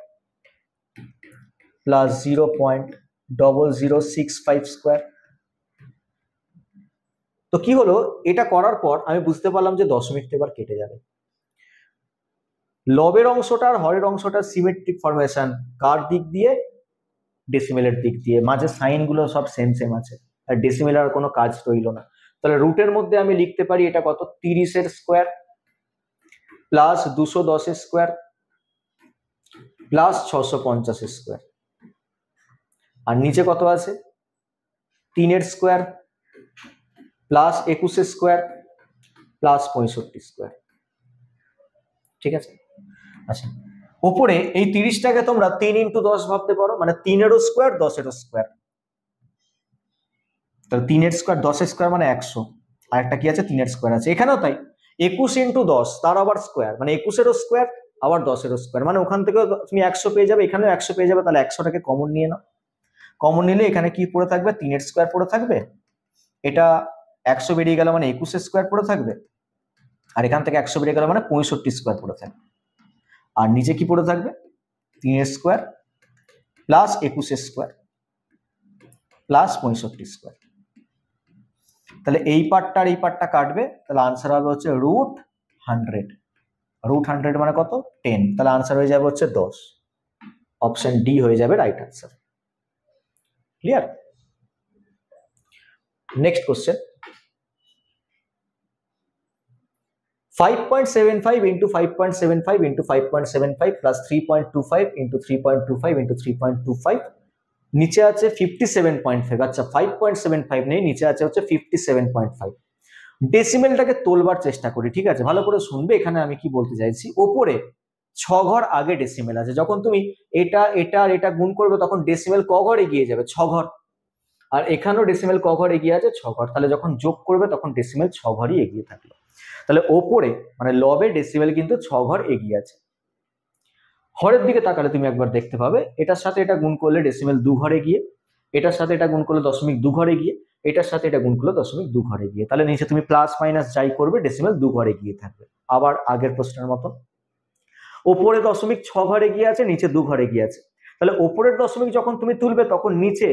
plus 0.0065 square. তো কি হলো, এটা করার পর আমি বুঝতে পারলাম যে দশমিকটা এবার কেটে যাবে। লবের অংশটা আর হরের অংশটা সিমেট্রিক ফরমেশন, কার দিক দিয়ে, ডেসিমেলের দিক দিয়ে, মাঝে সাইন গুলো সব সেম সেম আছে, আর ডেসিমেলের আর কোনো কাজ রইল না। তাহলে রুটের মধ্যে আমি লিখতে পারি এটা কত, 30 square plus 210 square plus 650 square, আর নিচে কত আছে 3 square plus 21 square plus 65 square. ঠিক আছে, আচ্ছা উপরে এই 30টাকে তোমরা 3 × 10 ভাবতে পারো, মানে 3 স্কোয়ার 10 স্কোয়ার, তাহলে 3 স্কোয়ার 10 স্কোয়ার মানে 100, আর একটা কি আছে 3 স্কোয়ার আছে, এখানেও তাই 21 × 10 তার আবার স্কোয়ার, মানে 21 স্কোয়ার আবার 10 স্কোয়ার, মানে ওখান থেকে তুমি 100 পেয়ে যাবে, এখানেও 100 পেয়ে যাবে, তাহলে 100টাকে কমন নিয়ে নাও, কমন নিলে এখানে কি পড়ে থাকবে 3 স্কোয়ার পড়ে থাকবে, এটা 100 বেরিয়ে গেল মানে 21 স্কোয়ার পড়ে থাকবে, আর এখান থেকে 100 বেরিয়ে গেল মানে 65 স্কোয়ার পড়ে থাকবে, আর নিচে কি পড়ে থাকবে 3 square plus 21 square plus 65 square. তাহলে এই পার্টটা আর এই পার্টটা কাটবে, তাহলে আনসার হবে হচ্ছে √100, √100 মানে কত 10, তাহলে আনসার হয়ে যাবে হচ্ছে 10, অপশন ডি হয়ে যাবে right answer. Clear? Next question, 5.75 × 5.75 × 5.75 plus 3.25 × 3.25 × 3.25, নিচে আছে 57.5, আচ্ছা 5.75 নেই, নিচে আছে হচ্ছে 57.5। ডেসিমেলটাকে তোলবার চেষ্টা করি, ঠিক আছে, ভালো করে শুনবে, এখানে আমি কি বলতে চাইছি, ওপরে 6 ঘর আগে ডেসিমেল আছে, যখন তুমি এটা এটা আর এটা গুণ করবে তখন ডেসিমেল ক ঘর এগিয়ে যাবে 6 ঘর, আর এখানেও ডেসিমেল ক ঘর এগিয়ে আছে 6 ঘর, তাহলে যখন যোগ করবে তখন ডেসিমেল 6 ঘরই এগিয়ে থাকলো, তাহলে ওপরে মানে লবে ডেসিমেল কিন্তু 6 ঘর এগিয়ে আছে। হরের দিকে তাকালে তুমি একবার দেখতে পাবে এটার সাথে এটা গুণ করলে ডেসিমেল 2 ঘরে গিয়ে, এটার সাথে এটা গুণ করলে 0.2 ঘরে গিয়ে, এটার সাথে এটা গুণ করলে 0.2 ঘরে গিয়ে, তাহলে নিচে তুমি প্লাস মাইনাস যাই করবে ডেসিমেল 2 ঘরে গিয়ে থাকবে। আবার আগের প্রশ্নের মতো ওপরে 0.6 ঘরে গিয়ে আছে, নিচে 2 ঘরে গিয়ে আছে, তাহলে ওপরের দশমিক যখন তুমি তুলবে তখন নিচে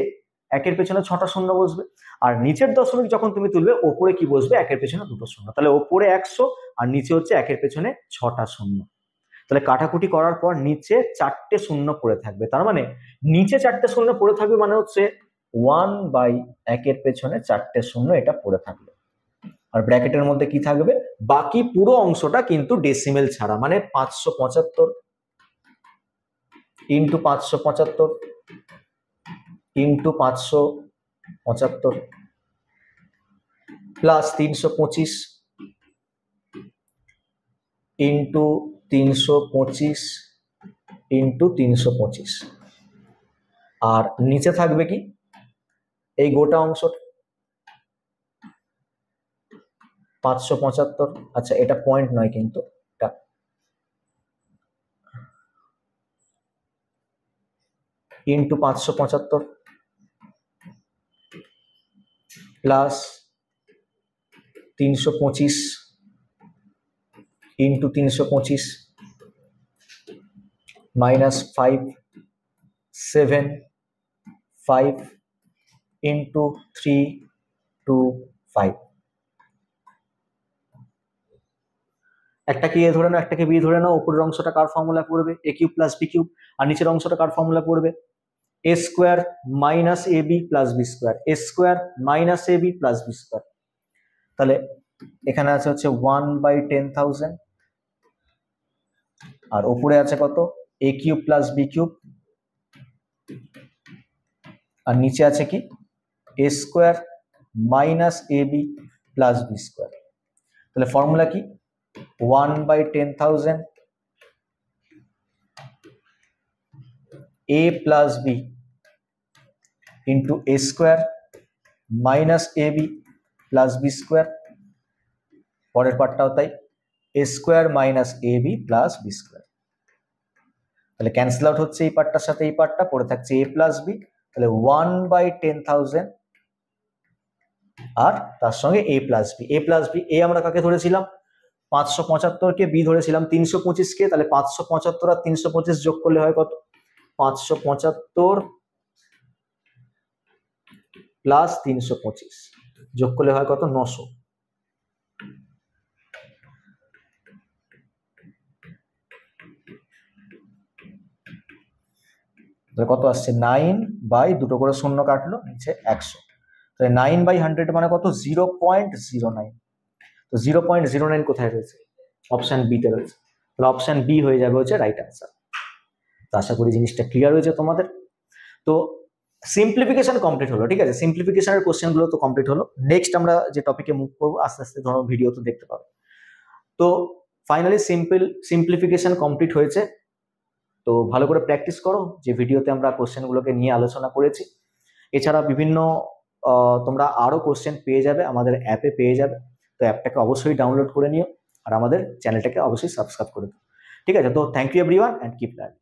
একের পেছনে 6টা শূন্য বসবে, আর নিচের দশমিক যখন তুমি তুলবে ওপরে কি বসবে, একের পেছনে 2টো শূন্য, তাহলে ওপরে 100 আর নিচে হচ্ছে একের পেছনে 6টা শূন্য। তাহলে কাটাকুটি করার পর নিচে 4টে শূন্য পড়ে থাকবে, তার মানে নিচে 4টে শূন্য পড়ে থাকবে মানে হচ্ছে 1/1 এর পেছনে 4টে শূন্য এটা পড়ে থাকবে। আর ব্র্যাকেটের মধ্যে কি থাকবে, বাকি পুরো অংশটা কিন্তু ডেসিমেল ছাড়া, মানে 575 into 575 into 575 plus 325 into 325 into 325, আর নিচে থাকবে কি এই গোটা অংশটা 575, আচ্ছা এটা পয়েন্ট নয় কিন্তু এটা into 575 plus 325 into 325 minus 575 into 325, একটাকে এ ধরে নাও একটাকে বি ধরে নাও, উপরের অংশটা কার ফর্মুলা পড়বে, a cube plus b cube, আর নিচের অংশটা কার ফর্মুলা পড়বে, a square minus a b plus b square, a square minus a b plus b square. তাহলে এখানে আছে হচ্ছে 1/10,000, আর উপরে আছে কত, a cube plus b cube, আর নিচে আছে কি a square minus a b plus b square. তাহলে ফর্মুলা কি, 1/10,000 a plus b into a square minus a b plus b square, পরের পার্টটাও তাই, এ square minus a b plus b square. তাহলে cancel out হচ্ছে এই পার্টটার সাথে এই পার্টটা, পড়ে থাকছে এ প্লাস বি, তাহলে 1/10,000 আর তার সঙ্গে এ প্লাস বি, এ প্লাস বি, এ আমরা কাকে ধরেছিলাম 575 কে, বি ধরেছিলাম 325 কে, তাহলে 575 আর 325 যোগ করলে হয় কত, 575 প্লাস 325 যোগ করলে হয় কত, 900। কত আসছে, 9 দুটো করে শূন্য কাটলো, নিচে 100, তাহলে 9/100 মানে কত, 0.09। তো 0.09 কোথায় রয়েছে, অপশন বি তে রয়েছে, তাহলে অপশন বি হয়ে যাবে হচ্ছে রাইট আনসার। তো আশা করি জিনিসটা ক্লিয়ার হয়েছে তোমাদের। তো সিম্পলিফিকেশন কমপ্লিট হলো, ঠিক আছে, সিম্পলিফিকেশনের কোশ্চেন গুলো তো কমপ্লিট হলো। নেক্সট আমরা যে টপিকে মুভ করবো আস্তে আস্তে ধরো ভিডিও তো দেখতে পাবে। তো ফাইনালি সিম্পলিফিকেশন কমপ্লিট হয়েছে। তো ভালো করে প্র্যাকটিস করো, যে ভিডিওতে আমরা কোশ্চেনগুলোকে নিয়ে আলোচনা করেছি। এছাড়া বিভিন্ন তোমরা আরো কোশ্চেন পেয়ে যাবে, আমাদের অ্যাপে পেয়ে যাবে। তো অ্যাপটাকে অবশ্যই ডাউনলোড করে নিও, আর আমাদের চ্যানেলটাকে অবশ্যই সাবস্ক্রাইব করে দিও, ঠিক আছে। তো thank you everyone and keep learning.